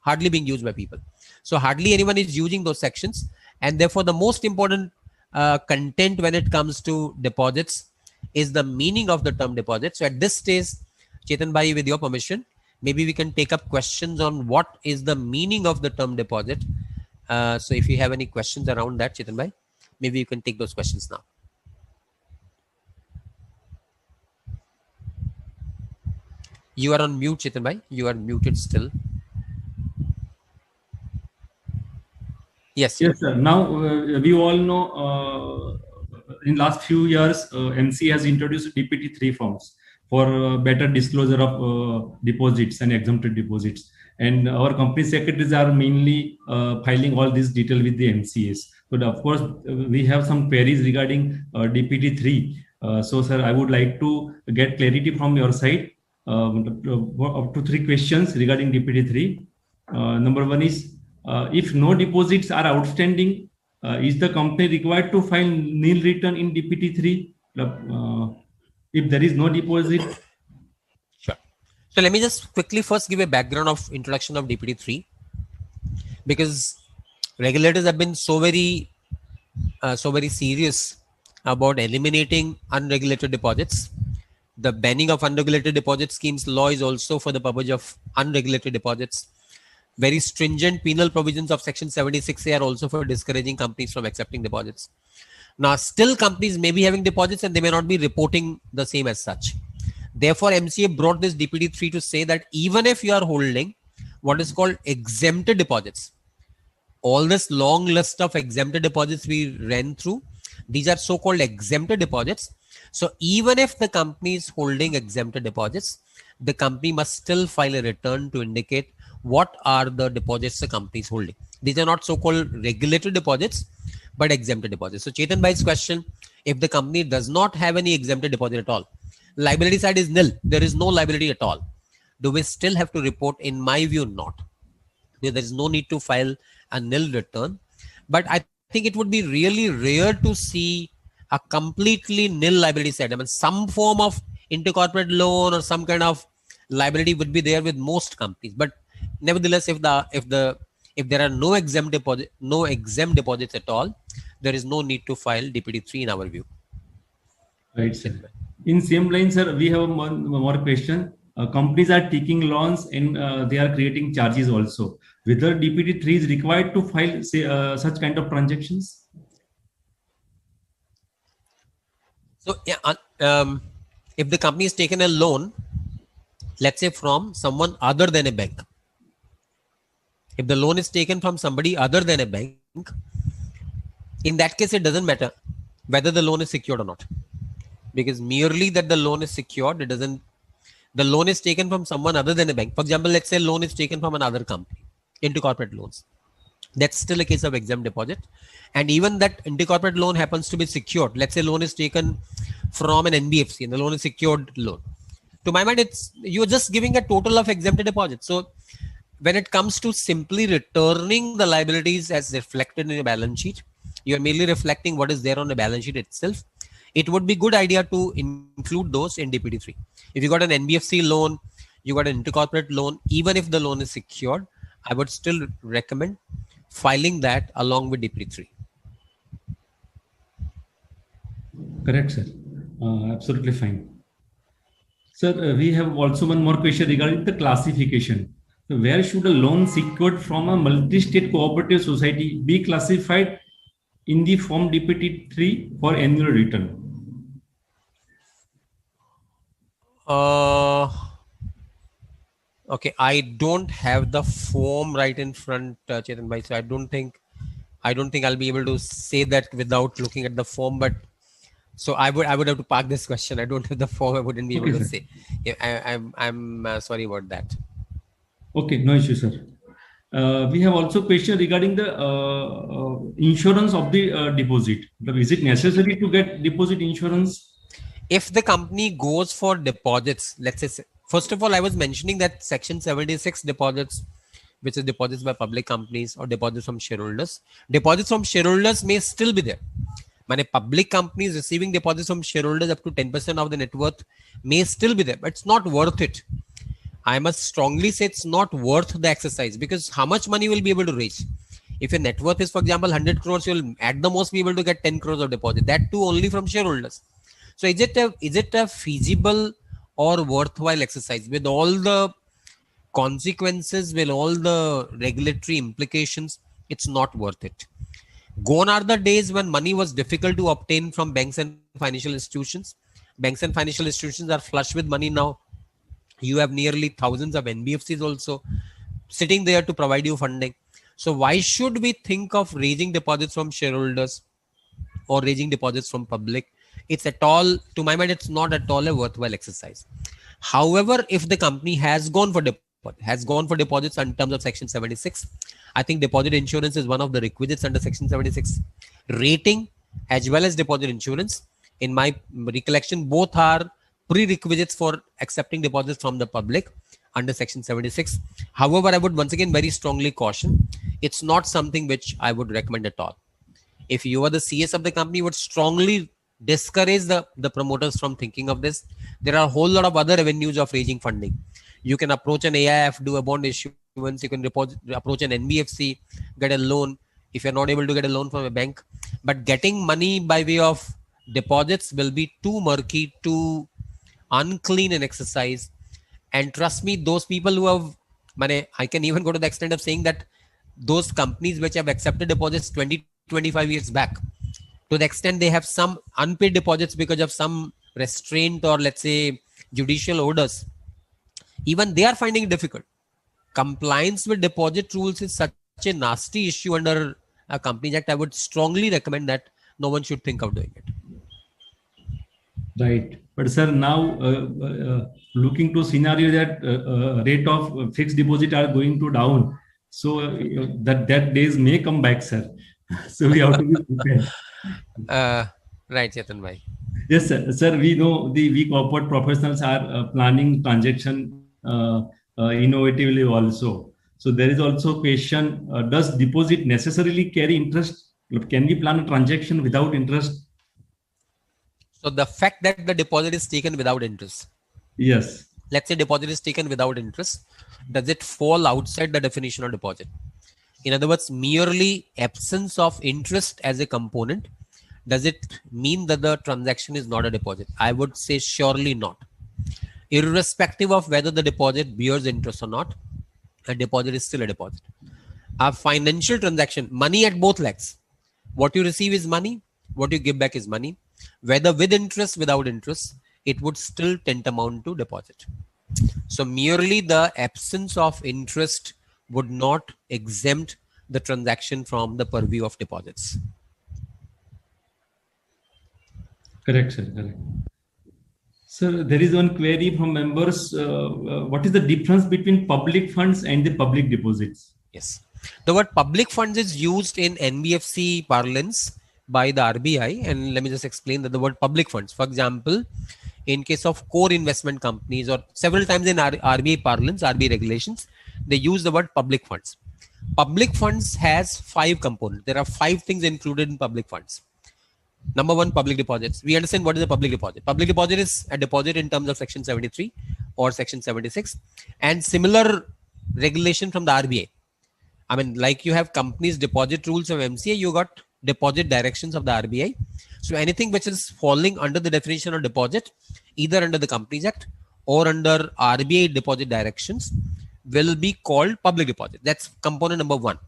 used by people. So hardly anyone is using those sections, and therefore the most important content when it comes to deposits is the meaning of the term deposit. So at this stage, Chetan bhai, with your permission, maybe we can take up questions on what is the meaning of the term deposit. So if you have any questions around that, Chetan bhai, maybe you can take those questions now. You are on mute, Chetan bhai. You are muted still. Yes. Yes, sir. Now we all know in last few years MC has introduced DPT3 forms for better disclosure of deposits and exempted deposits. And our company secretaries are mainly filing all this detail with the MCAs. But of course, we have some queries regarding DPT3. So, sir, I would like to get clarity from your side. Up to 3 questions regarding DPT3. Number one is, if no deposits are outstanding, is the company required to file nil return in DPT3 if there is no deposit? Sure. So let me just quickly first give a background of introduction of DPT3, because regulators have been so very serious about eliminating unregulated deposits. The banning of unregulated deposit schemes law is also for the purpose of unregulated deposits. Very stringent penal provisions of Section 76A are also for discouraging companies from accepting deposits. Now, still companies may be having deposits and they may not be reporting the same as such. Therefore, MCA brought this DPT3 to say that even if you are holding what is called exempted deposits, all this long list of exempted deposits we ran through, these are so-called exempted deposits. So even if the company is holding exempted deposits, the company must still file a return to indicate what are the deposits the company is holding. These are not so-called regulated deposits, but exempted deposits. So Chetan Bhai's question, if the company does not have any exempted deposit at all, liability side is nil, there is no liability at all, do we still have to report? In my view, not. There is no need to file a nil return. But I think it would be really rare to see a completely nil liability side. I mean, some form of intercorporate loan or some kind of liability would be there with most companies. But nevertheless, if there are no exempt deposits at all, there is no need to file DPT3 in our view. Right, sir. In same line, sir, we have one more question. Companies are taking loans and they are creating charges also. Whether DPT3 is required to file such kind of transactions? So, yeah, if the company has taken a loan, let's say from someone other than a bank, if the loan is taken from somebody other than a bank, in that case, it doesn't matter whether the loan is secured or not, because merely that the loan is secured, it doesn't. The loan is taken from someone other than a bank. For example, let's say loan is taken from another company, intercorporate loans. That's still a case of exempt deposit. And even that intercorporate loan happens to be secured. Let's say loan is taken from an NBFC and the loan is secured loan. To my mind, you're just giving a total of exempted deposits. So when it comes to simply returning the liabilities as reflected in your balance sheet, you're merely reflecting what is there on the balance sheet itself. It would be good idea to include those in DPT3. If you got an NBFC loan, you got an intercorporate loan, even if the loan is secured, I would still recommend filing that along with DPT3. Correct, sir. Absolutely fine. Sir, we have also one more question regarding the classification. So where should a loan secured from a multi-state cooperative society be classified in the form DPT3 for annual return? Okay, I don't have the form right in front, Chetan Bhai, so I don't think I'll be able to say that without looking at the form. But so I would have to park this question. I don't have the form. I wouldn't be able to say. Yeah, I'm sorry about that. Okay, no issue, sir. We have also question regarding the insurance of the deposit. Is it necessary to get deposit insurance? If the company goes for deposits, let's say, first of all, I was mentioning that Section 76 deposits, which is deposits by public companies or deposits from shareholders. Deposits from shareholders may still be there. When public companies receiving deposits from shareholders up to 10% of the net worth may still be there, but it's not worth it. I must strongly say it's not worth the exercise, because how much money will be able to raise? If your net worth is, for example, 100 crores, you'll at the most be able to get 10 crores of deposit. That too only from shareholders. So is it a feasible or worthwhile exercise with all the consequences, with all the regulatory implications? It's not worth it. Gone are the days when money was difficult to obtain from banks and financial institutions. Banks and financial institutions are flush with money now. You have nearly thousands of NBFCs also sitting there to provide you funding. So why should we think of raising deposits from shareholders or raising deposits from public? It's at all, to my mind, it's not at all a worthwhile exercise. However, if the company has gone for deposits in terms of Section 76, I think deposit insurance is one of the requisites under Section 76. Rating as well as deposit insurance, in my recollection, both are prerequisites for accepting deposits from the public under Section 76. However, I would once again very strongly caution, it's not something which I would recommend at all. If you are the CS of the company, you would strongly discourage the promoters from thinking of this. There are a whole lot of other avenues of raising funding. You can approach an AIF, do a bond issuance. You can approach an NBFC, get a loan if you're not able to get a loan from a bank. But getting money by way of deposits will be too murky, too unclean an exercise. And trust me, those people who have, I can even go to the extent of saying that those companies which have accepted deposits 20, 25 years back, to the extent they have some unpaid deposits because of some restraint or let's say judicial orders, even they are finding it difficult. Compliance with deposit rules is such a nasty issue under a Companies Act. I would strongly recommend that no one should think of doing it. Right. But sir, now looking to scenario that rate of fixed deposit are going to down. So that days may come back, sir. So we have to be prepared. Right, Chetan bhai. Yes, sir. Sir, we know we corporate professionals are planning transaction innovatively also. So there is also a question, does deposit necessarily carry interest? Can we plan a transaction without interest? So the fact that the deposit is taken without interest. Yes. Let's say deposit is taken without interest. Does it fall outside the definition of deposit? In other words, merely absence of interest as a component, does it mean that the transaction is not a deposit? I would say surely not. Irrespective of whether the deposit bears interest or not, a deposit is still a deposit. A financial transaction, money at both legs. What you receive is money. What you give back is money. Whether with interest, without interest, it would still tantamount to deposit. So merely the absence of interest would not exempt the transaction from the purview of deposits. Correct, sir. Correct. Sir, there is one query from members. What is the difference between public funds and the public deposits? Yes. The word public funds is used in NBFC parlance by the RBI. And let me just explain that the word public funds, for example, in case of core investment companies or several times in RBI parlance, RBI regulations, they use the word public funds. Public funds has 5 components. There are 5 things included in public funds. Number 1, public deposits. We understand what is a public deposit. Public deposit is a deposit in terms of Section 73 or Section 76 and similar regulation from the RBI. I mean, like you have companies deposit rules of MCA, you got deposit directions of the RBI. So anything which is falling under the definition of deposit, either under the Companies Act or under RBI deposit directions, will be called public deposit. That's component number 1.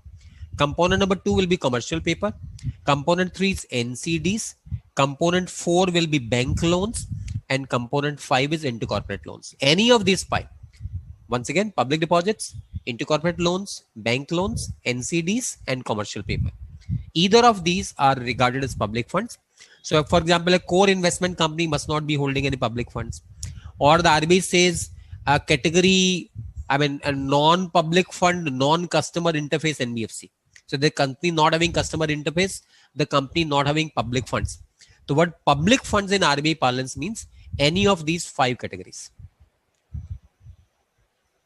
Component number 2 will be commercial paper. Component 3 is NCDs. Component 4 will be bank loans. And component 5 is intercorporate loans. Any of these 5. Once again, public deposits, intercorporate loans, bank loans, NCDs, and commercial paper. Either of these are regarded as public funds. So, for example, a core investment company must not be holding any public funds. Or the RBI says a category, a non-public fund, non-customer interface NBFC. So the company not having customer interface, the company not having public funds. So what public funds in RBI parlance means any of these 5 categories.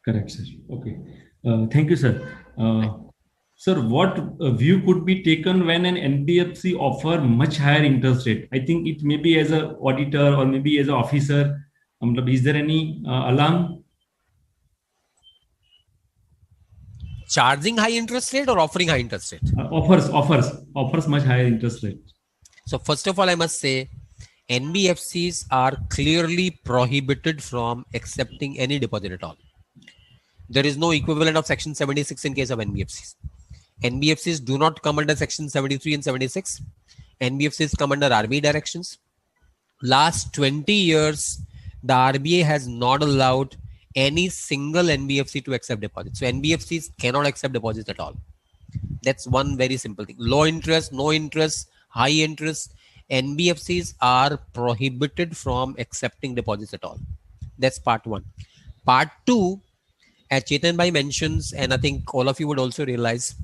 Correct, sir. Okay. Thank you, sir. Sir, what view could be taken when an NBFC offer much higher interest rate? I think it may be as an auditor or maybe as an officer. Is there any alarm? Charging high interest rate or offering high interest rate? Offers much higher interest rate. So first of all, I must say NBFCs are clearly prohibited from accepting any deposit at all. There is no equivalent of Section 76 in case of NBFCs. NBFCs do not come under Section 73 and 76. NBFCs come under RBI directions. Last 20 years, the RBI has not allowed any single NBFC to accept deposits. So NBFCs cannot accept deposits at all. That's one very simple thing. Low interest, no interest, high interest. NBFCs are prohibited from accepting deposits at all. That's part 1. Part 2, as Chetan bhai mentions, and I think all of you would also realize,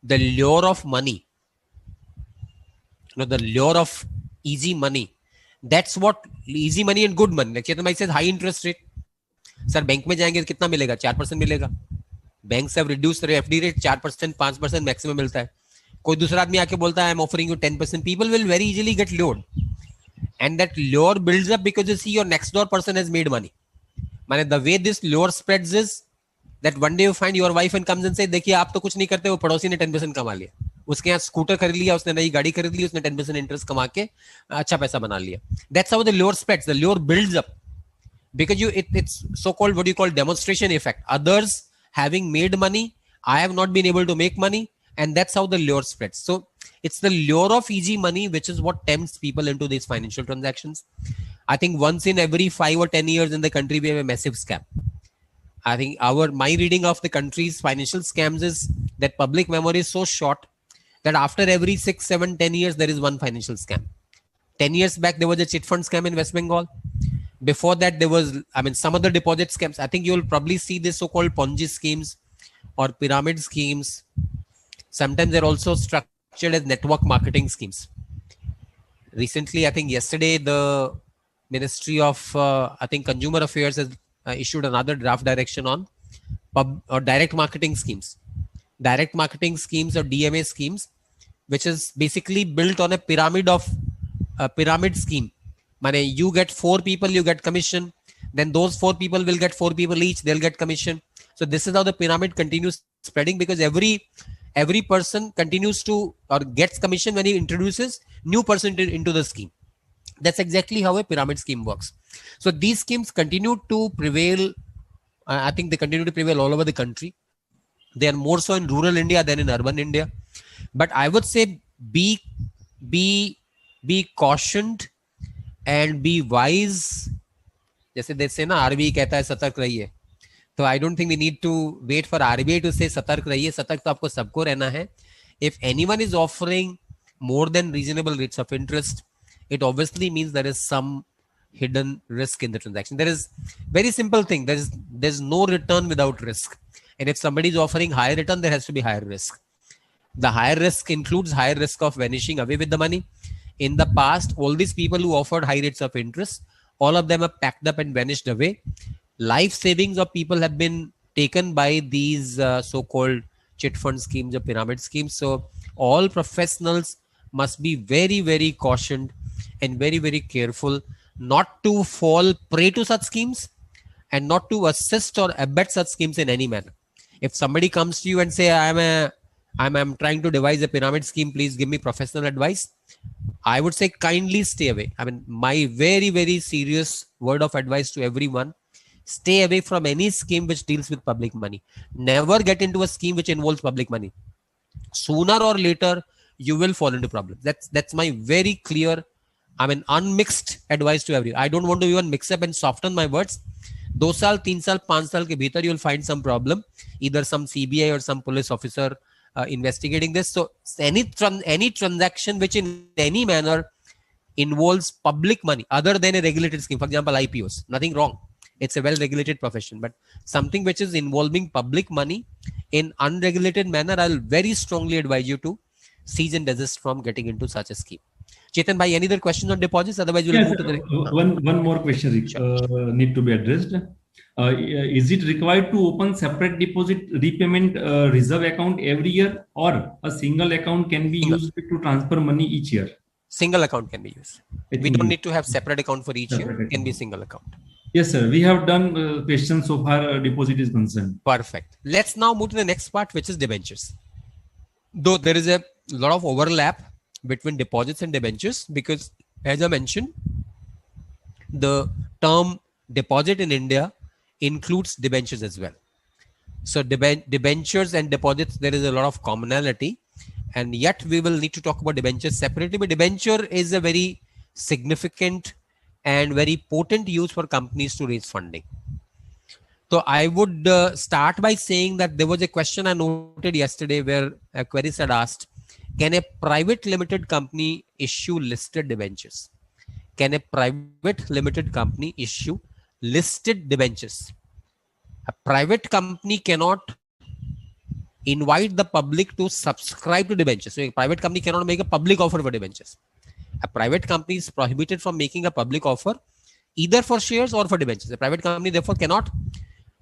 the lure of money, the lure of easy money. That's what easy money and good money. Like Chetan bhai says, high interest rate. Sir, bank में जाएंगे कितना मिलेगा? 4% मिलेगा. Banks have reduced their FD rate 4%, 5% maximum मिलता है. कोई दूसरा आदमी आके बोलता है I am offering you 10%, people will very easily get lured, and that lure builds up because you see your next door person has made money. माने the way this lure spreads is that one day you find your wife and comes and say देखिए आप तो कुछ नहीं करते, वो पड़ोसी ने 10% कमा लिया, उसके यहाँ स्कूटर खरीद लिया, उसने नई गाड़ी खरीद ली, उसने 10% इंटरेस्ट कमा के अच्छा पैसा बना लिया. That's how the lure spreads. The lure builds up because it's so called what you call demonstration effect. Others having made money, I have not been able to make money, and that's how the lure spreads. So it's the lure of easy money which is what tempts people into these financial transactions. I think once in every 5 or 10 years in the country we have a massive scam. I think my reading of the country's financial scams is that public memory is so short that after every 6, 7, 10 years there is one financial scam. 10 years back there was a chit fund scam in West Bengal. Before that there was, some other deposit scams. I think you will probably see this so-called Ponzi schemes or pyramid schemes. Sometimes they're also structured as network marketing schemes. Recently, I think yesterday, the Ministry of Consumer Affairs has issued another draft direction on direct marketing schemes. Direct marketing schemes or DMA schemes, which is basically built on a pyramid scheme. You get 4 people, you get commission. Then those 4 people will get 4 people each, they'll get commission. So this is how the pyramid continues spreading, because every person continues to or gets commission when he introduces new person into the scheme. That's exactly how a pyramid scheme works. So these schemes continue to prevail. I think they continue to prevail all over the country. They are more so in rural India than in urban India. But I would say be cautioned and be wise. जैसे they say ना, RBI कहता है सतर्क रहिए. So I don't think we need to wait for RBI to say सतर्क रहिए. सतर्क तो आपको सबको रहना है. If anyone is offering more than reasonable rates of interest, it obviously means there is some hidden risk in the transaction. There is very simple thing. There's no return without risk. And if somebody is offering higher return, there has to be higher risk. The higher risk includes higher risk of vanishing away with the money. In the past, all these people who offered high rates of interest, all of them have packed up and vanished away. Life savings of people have been taken by these so-called chit fund schemes or pyramid schemes. So all professionals must be very, very cautioned and very, very careful not to fall prey to such schemes and not to assist or abet such schemes in any manner. If somebody comes to you and say, I'm trying to devise a pyramid scheme, please give me professional advice, I would say kindly stay away. My very, very serious word of advice to everyone, stay away from any scheme which deals with public money. Never get into a scheme which involves public money. Sooner or later, you will fall into problems. That's my very clear, unmixed advice to everyone. I don't want to even mix up and soften my words. 2 साल, 3 साल, 5 साल के भीतर, you'll find some problem, either some CBI or some police officer investigating this. So any transaction which in any manner involves public money other than a regulated scheme, for example, IPOs, nothing wrong. It's a well-regulated profession, but something which is involving public money in unregulated manner, I'll very strongly advise you to cease and desist from getting into such a scheme. Chetan bhai, any other questions on deposits? Otherwise, we'll move to the one more question need to be addressed. Is it required to open separate deposit repayment reserve account every year, or a single account can be used to transfer money each year? Single account can be used. We don't need to have separate account for each year. It can be single account. Yes, sir. We have done questions so far. Deposit is concerned. Perfect. Let's now move to the next part, which is debentures. Though there is a lot of overlap between deposits and debentures, because as I mentioned, the term deposit in India includes debentures as well. So debentures and deposits, there is a lot of commonality, and yet we will need to talk about debentures separately. But debenture is a very significant and very potent use for companies to raise funding. So I would start by saying that there was a question I noted yesterday where a query had asked, can a private limited company issue listed debentures? Can a private limited company issue listed debentures? A private company cannot invite the public to subscribe to debentures. So a private company cannot make a public offer for debentures. A private company is prohibited from making a public offer either for shares or for debentures. A private company therefore cannot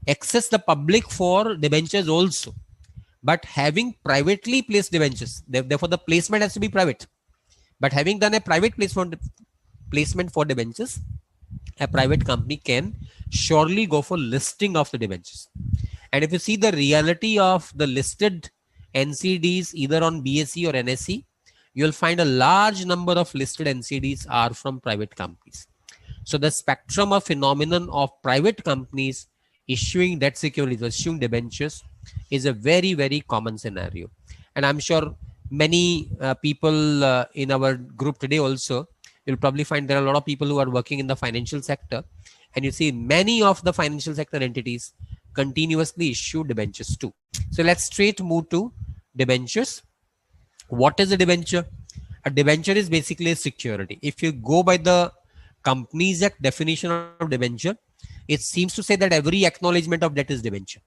access the public for debentures also. But having privately placed debentures, therefore the placement has to be private. But having done a private placement for debentures, a private company can surely go for listing of the debentures. And if you see the reality of the listed NCDs either on BSE or NSE, you'll find a large number of listed NCDs are from private companies. So the spectrum of phenomenon of private companies issuing debt securities, issuing debentures, is a very, very common scenario. And I'm sure many people in our group today also, you'll probably find there are a lot of people who are working in the financial sector. And you see many of the financial sector entities continuously issue debentures too. So let's straight move to debentures. What is a debenture? A debenture is basically a security. If you go by the Companies Act definition of debenture, it seems to say that every acknowledgement of debt is debenture.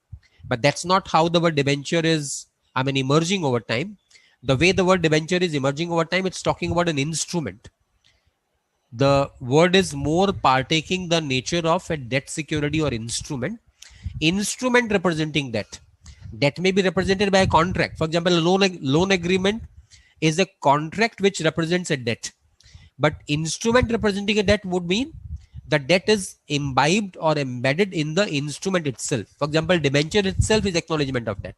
But that's not how the word debenture is, emerging over time. The way the word debenture is emerging over time, it's talking about an instrument. The word is more partaking the nature of a debt security or instrument. Instrument representing debt. Debt may be represented by a contract. For example, a loan agreement is a contract which represents a debt. But instrument representing a debt would mean the debt is imbibed or embedded in the instrument itself. For example, debenture itself is acknowledgement of debt,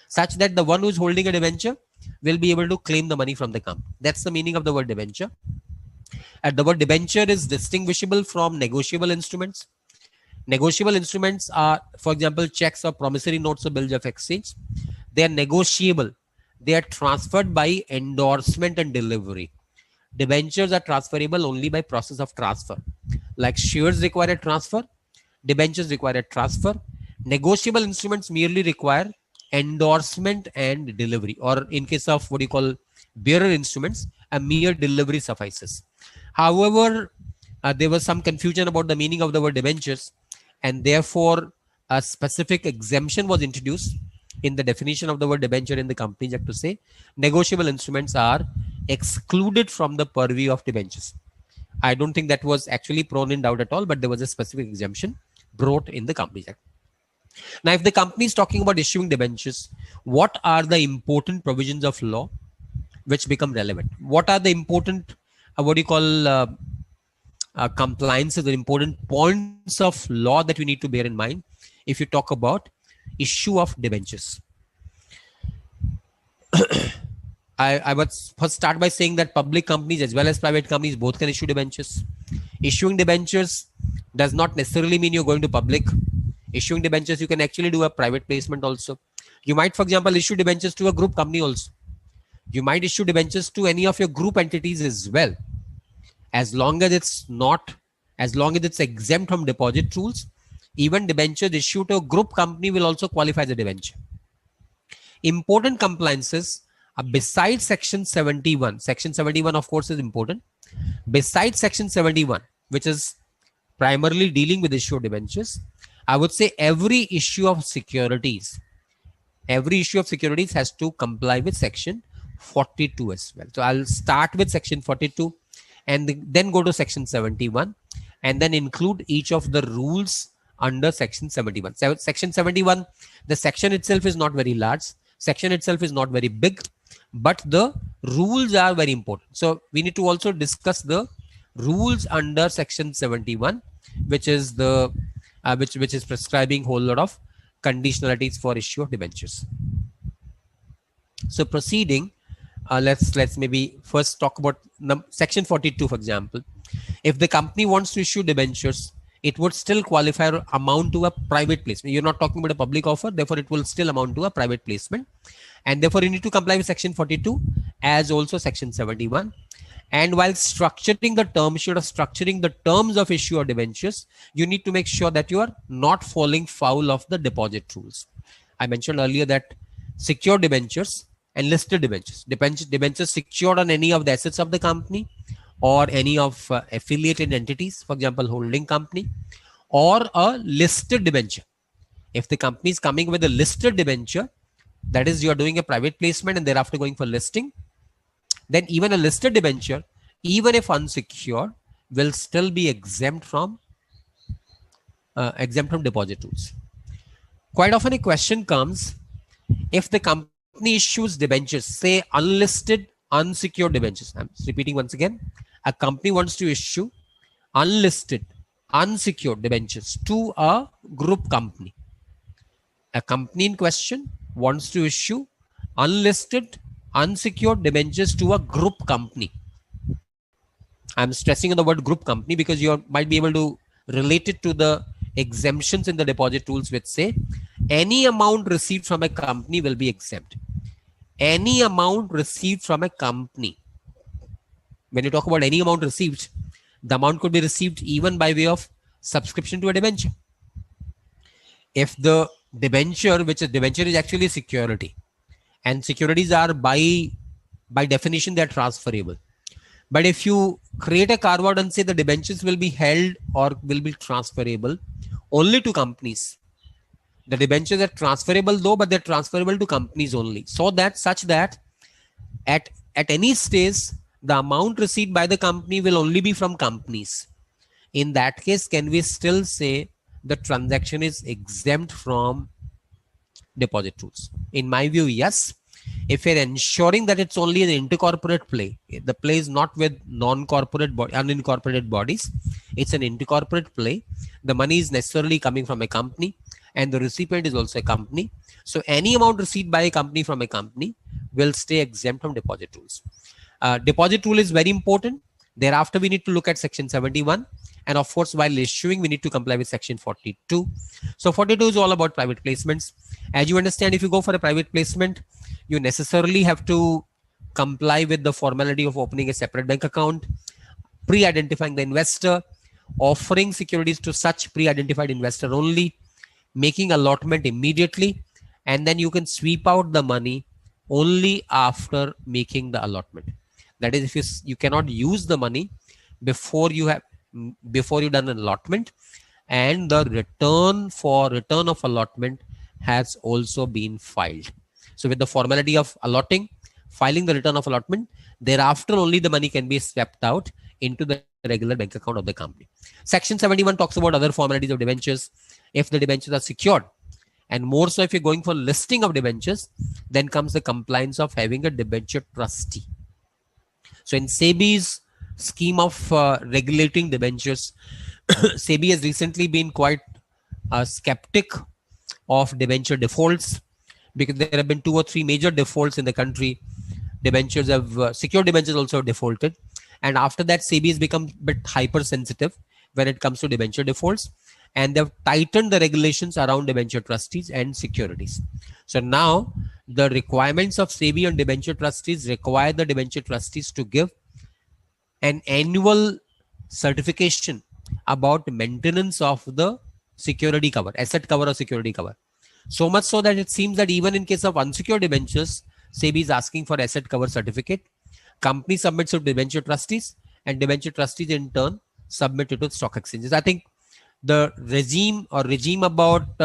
such that the one who is holding a debenture will be able to claim the money from the company. That's the meaning of the word debenture. And the word debenture is distinguishable from negotiable instruments. Negotiable instruments are, for example, checks or promissory notes or bills of exchange. They are negotiable. They are transferred by endorsement and delivery. Debentures are transferable only by process of transfer. Like shares require a transfer, debentures require a transfer. Negotiable instruments merely require endorsement and delivery, or in case of what you call bearer instruments, a mere delivery suffices. However, there was some confusion about the meaning of the word debentures, and therefore a specific exemption was introduced in the definition of the word debenture in the Companies Act to say negotiable instruments are excluded from the purview of debentures. I don't think that was actually thrown in doubt at all, but there was a specific exemption brought in the Companies Act. Now, if the company is talking about issuing debentures, what are the important provisions of law which become relevant? What are the important, compliances, the important points of law that we need to bear in mind if you talk about issue of debentures? I would first start by saying that public companies as well as private companies both can issue debentures. Issuing debentures does not necessarily mean you're going to public. Issuing debentures, you can actually do a private placement also. You might, for example, issue debentures to a group company also. You might issue debentures to any of your group entities as well. As long as it's exempt from deposit rules, even debentures issued to a group company will also qualify as a debenture. Important compliances besides section 71. Section 71, of course, is important. Besides section 71, which is primarily dealing with issue of debentures, I would say every issue of securities has to comply with section 42 as well. So I'll start with section 42 and then go to section 71 and then include each of the rules under section 71. Section 71, the section itself is not very large. Section itself is not very big, but the rules are very important. So we need to also discuss the rules under section 71, which is the which is prescribing whole lot of conditionalities for issue of debentures. So proceeding, let's maybe first talk about section 42, for example. If the company wants to issue debentures, it would still qualify or amount to a private placement. You're not talking about a public offer, therefore it will still amount to a private placement. And therefore you need to comply with section 42 as also section 71. And while structuring the term sheet or structuring the terms of issue of debentures, you need to make sure that you are not falling foul of the deposit rules. I mentioned earlier that secured debentures and listed debentures secured on any of the assets of the company or any of affiliated entities, for example, holding company, or a listed debenture. If the company is coming with a listed debenture, that is, you are doing a private placement and thereafter going for listing, then even a listed debenture, even if unsecured, will still be exempt from deposit rules. Quite often a question comes If the company issues debentures, say unlisted unsecured debentures, I'm repeating once again, a company wants to issue unlisted unsecured debentures to a group company. A company in question wants to issue unlisted unsecured debentures to a group company. I'm stressing on the word group company because you might be able to relate it to the exemptions in the deposit rules, which say any amount received from a company will be exempt. Any amount received from a company. When you talk about any amount received, the amount could be received even by way of subscription to a debenture. If the debenture, which is debenture, is actually security, and securities are by definition they're transferable. But if you create a carve out and say the debentures will be held or will be transferable only to companies, the debentures are transferable though, but they're transferable to companies only, so that such that at any stage the amount received by the company will only be from companies. In that case, can we still say the transaction is exempt from deposit rules? In my view, yes. If you're ensuring that it's only an intercorporate play, the play is not with non-corporate unincorporated bodies, it's an intercorporate play. The money is necessarily coming from a company and the recipient is also a company. So any amount received by a company from a company will stay exempt from deposit rules. Deposit rule is very important. Thereafter, we need to look at section 71. And of course, while issuing, we need to comply with section 42. So 42 is all about private placements. As you understand, if you go for a private placement, you necessarily have to comply with the formality of opening a separate bank account, pre-identifying the investor, offering securities to such pre-identified investor only, making allotment immediately, and then you can sweep out the money only after making the allotment. That is, if you cannot use the money before you done an allotment, and the return of allotment has also been filed. So with the formality of allotting, filing the return of allotment, thereafter only the money can be swept out into the regular bank account of the company. Section 71 talks about other formalities of debentures. If the debentures are secured, and more so if you're going for listing of debentures, then comes the compliance of having a debenture trustee. So in SEBI's scheme of regulating debentures, SEBI has recently been quite skeptic of debenture defaults, because there have been 2 or 3 major defaults in the country. Debentures have secured debentures also defaulted, and after that SEBI has become a bit hypersensitive when it comes to debenture defaults, and they've tightened the regulations around debenture trustees and securities. So now the requirements of SEBI on debenture trustees require the debenture trustees to give an annual certification about maintenance of the security cover, asset cover or security cover. So much so that it seems that even in case of unsecured debentures, SEBI is asking for asset cover certificate. Company submits to debenture trustees, and debenture trustees in turn submit it to stock exchanges. I think the regime about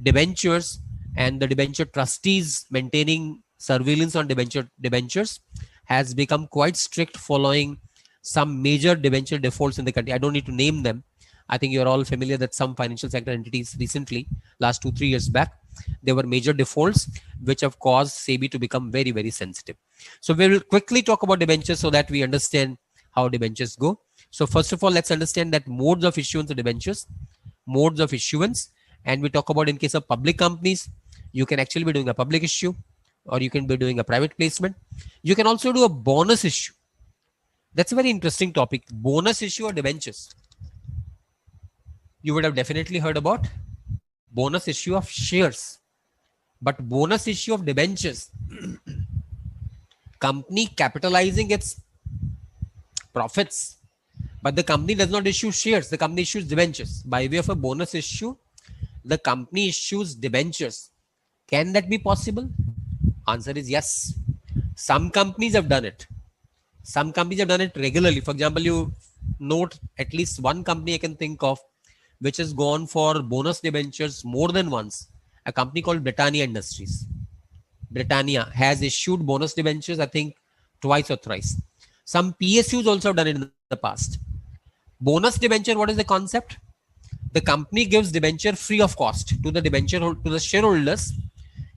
debentures and the debenture trustees maintaining surveillance on debentures has become quite strict following some major debenture defaults in the country. I don't need to name them. I think you're all familiar that some financial sector entities recently, last 2-3 years back, there were major defaults which have caused SEBI to become very, very sensitive. So we will quickly talk about debentures so that we understand how debentures go. So first of all, let's understand that modes of issuance of debentures, modes of issuance, and we talk about in case of public companies, you can actually be doing a public issue, or you can be doing a private placement. You can also do a bonus issue. That's a very interesting topic. Bonus issue or debentures. You would have definitely heard about bonus issue of shares, but bonus issue of debentures, company capitalizing its profits, but the company does not issue shares, the company issues debentures. By way of a bonus issue, the company issues debentures. Can that be possible? Answer is yes. Some companies have done it. Some companies have done it regularly. For example, you note at least one company I can think of which has gone for bonus debentures more than once. A company called Britannia Industries. Britannia has issued bonus debentures, I think, twice or thrice. Some PSUs also have done it in the past. Bonus debenture, what is the concept? The company gives debenture free of cost to the shareholders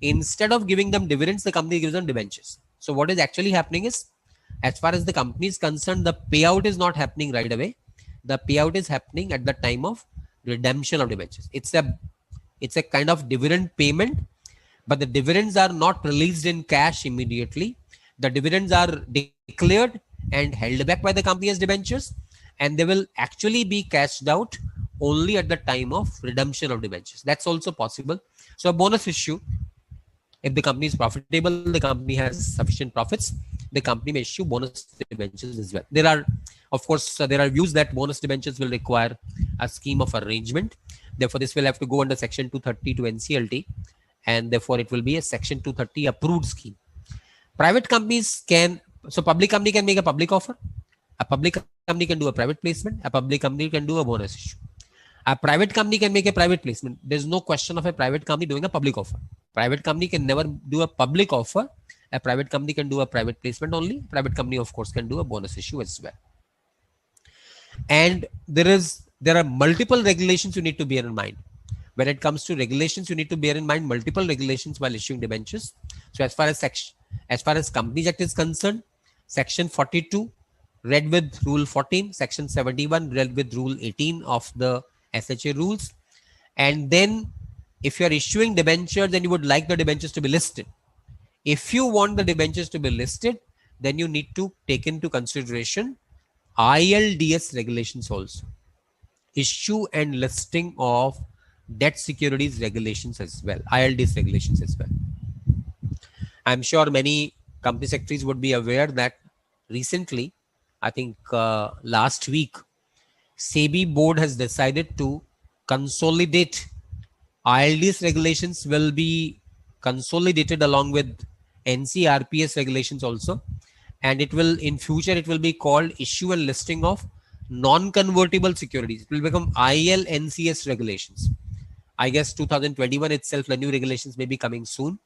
instead of giving them dividends, the company gives them debentures. So what is actually happening is, as far as the company is concerned, the payout is not happening right away. The payout is happening at the time of redemption of debentures. It's a kind of dividend payment, but the dividends are not released in cash immediately. The dividends are declared and held back by the company as debentures, and they will actually be cashed out only at the time of redemption of debentures. That's also possible. So a bonus issue, if the company is profitable, the company has sufficient profits, the company may issue bonus debentures as well. There are, of course, there are views that bonus debentures will require a scheme of arrangement. Therefore, this will have to go under Section 230 to NCLT, and therefore it will be a Section 230 approved scheme. Private companies can, so public company can make a public offer, a public company can do a private placement, a public company can do a bonus issue. A private company can make a private placement. There's no question of a private company doing a public offer. Private company can never do a public offer. A private company can do a private placement only. Private company, of course, can do a bonus issue as well. And there are multiple regulations you need to bear in mind. When it comes to regulations, you need to bear in mind multiple regulations while issuing debentures. So as far as Companies Act is concerned, Section 42 read with Rule 14, Section 71 read with Rule 18 of the SHA rules. And then if you are issuing debentures and you would like the debentures to be listed, if you want the debentures to be listed, then you need to take into consideration ILDS regulations also. Issue and listing of debt securities regulations as well, ILDS regulations as well. I'm sure many company secretaries would be aware that recently, I think last week, SEBI board has decided to consolidate ILDS regulations, will be consolidated along with NCRPS regulations also, and it will, in future, it will be called issue and listing of non-convertible securities. It will become ILNCS regulations. I guess 2021 itself, the new regulations may be coming soon,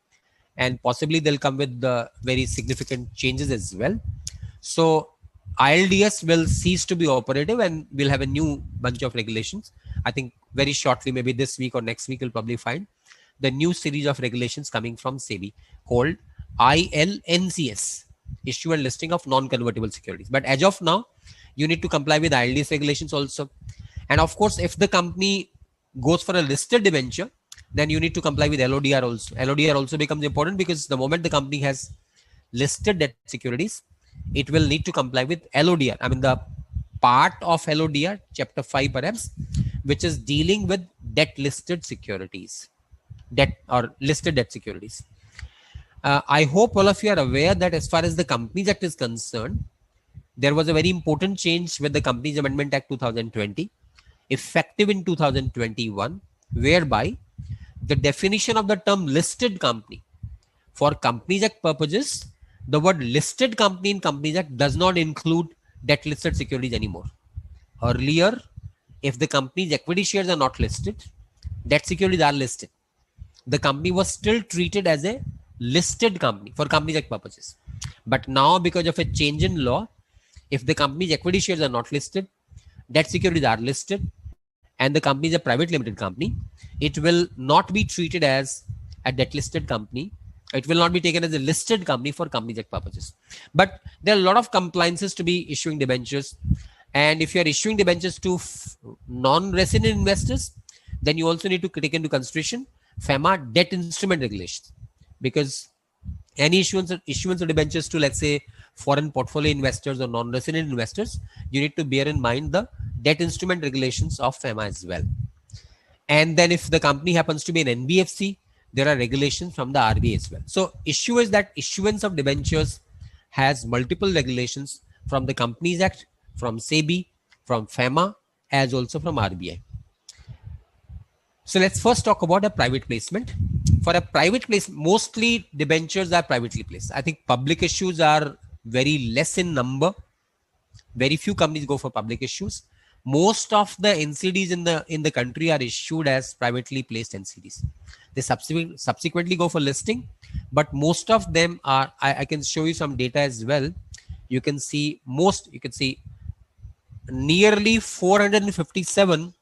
and possibly they'll come with the very significant changes as well. So ILDS will cease to be operative and we'll have a new bunch of regulations. I think very shortly, maybe this week or next week, you'll probably find the new series of regulations coming from SEBI called ILNCS, issue and listing of non-convertible securities. But as of now, you need to comply with ILDS regulations also. And of course, if the company goes for a listed debenture, then you need to comply with LODR also. LODR also becomes important because the moment the company has listed debt securities, it will need to comply with LODR. I mean, the part of LODR, chapter 5 perhaps, which is dealing with debt listed securities, debt or listed debt securities. I hope all of you are aware that as far as the Companies Act is concerned, there was a very important change with the Companies Amendment Act 2020, effective in 2021, whereby the definition of the term listed company for Companies Act purposes, the word listed company in Companies Act does not include debt listed securities anymore. Earlier, if the company's equity shares are not listed, debt securities are listed, the company was still treated as a listed company for Companies Act purposes. But now, because of a change in law, if the company's equity shares are not listed, debt securities are listed, and the company is a private limited company, it will not be treated as a debt listed company. It will not be taken as a listed company for Companies Act purposes. But there are a lot of compliances to be issuing debentures. And if you are issuing debentures to non-resident investors, then you also need to take into consideration FEMA debt instrument regulations. Because any issuance of debentures to, let's say, foreign portfolio investors or non-resident investors, you need to bear in mind the debt instrument regulations of FEMA as well. And then if the company happens to be an NBFC, there are regulations from the RBI as well. So issue is that issuance of debentures has multiple regulations from the Companies Act, from SEBI, from FEMA, as also from RBI. So let's first talk about a private placement. For a private placement, mostly debentures are privately placed. I think public issues are very less in number. Very few companies go for public issues. Most of the NCDs in the country are issued as privately placed NCDs. They subsequently go for listing, but most of them are, I can show you some data as well. You can see nearly 457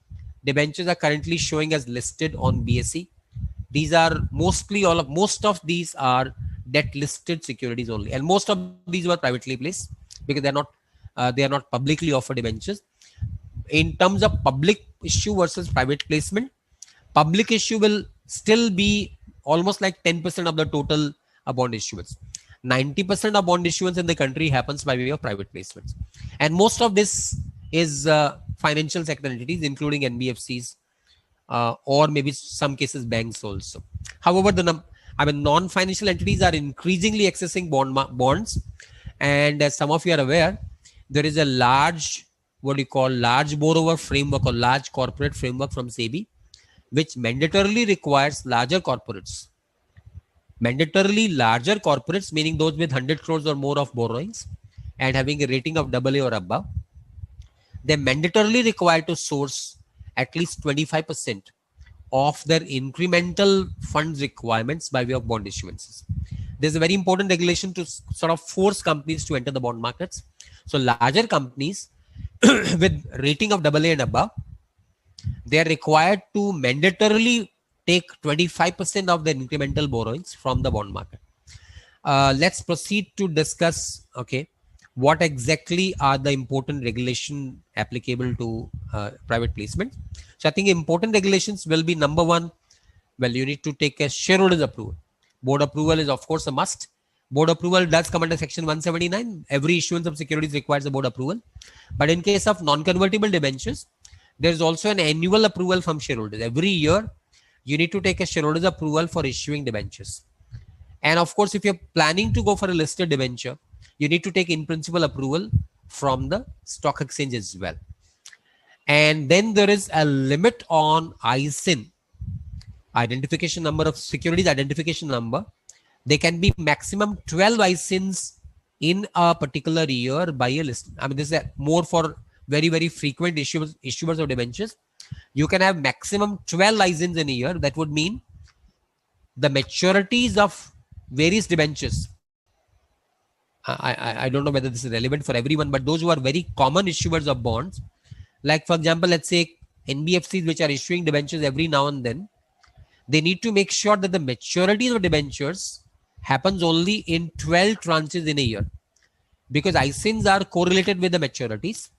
debentures are currently showing as listed on BSE, These are most of these are debt listed securities only, and most of these were privately placed because they are not publicly offered debentures. In terms of public issue versus private placement, public issue will still be almost like 10% of the total bond issuance. 90% of bond issuance in the country happens by way of private placements, and most of this is financial sector entities, including NBFCs, or maybe some cases banks also. However, non-financial entities are increasingly accessing bonds, and as some of you are aware, there is a large, what do you call, large borrower framework or large corporate framework from SEBI, which mandatorily requires mandatorily larger corporates, meaning those with 100 crores or more of borrowings and having a rating of AA or above, they're mandatorily required to source at least 25% of their incremental funds requirements by way of bond issuances. There's a very important regulation to sort of force companies to enter the bond markets. So larger companies with rating of AA and above, they are required to mandatorily take 25% of their incremental borrowings from the bond market. Let's proceed to discuss, okay, what exactly are the important regulation applicable to private placement. So I think important regulations will be, number one, well, you need to take a shareholders approval. Board approval is of course a must. Board approval does come under section 179. Every issuance of securities requires a board approval. But in case of non-convertible debentures, there is also an annual approval from shareholders. Every year, you need to take a shareholders approval for issuing debentures. And of course, if you're planning to go for a listed debenture, you need to take in principle approval from the stock exchange as well. And then there is a limit on ISIN, identification number of securities, identification number. They can be maximum 12 ISINs in a particular year by a list. I mean, this is more for very, very frequent issuers of debentures. You can have maximum 12 ISINs in a year. That would mean the maturities of various debentures. I don't know whether this is relevant for everyone, but those who are very common issuers of bonds, like for example, let's say NBFCs which are issuing debentures every now and then, they need to make sure that the maturities of debentures happens only in 12 tranches in a year, because ISINs are correlated with the maturities,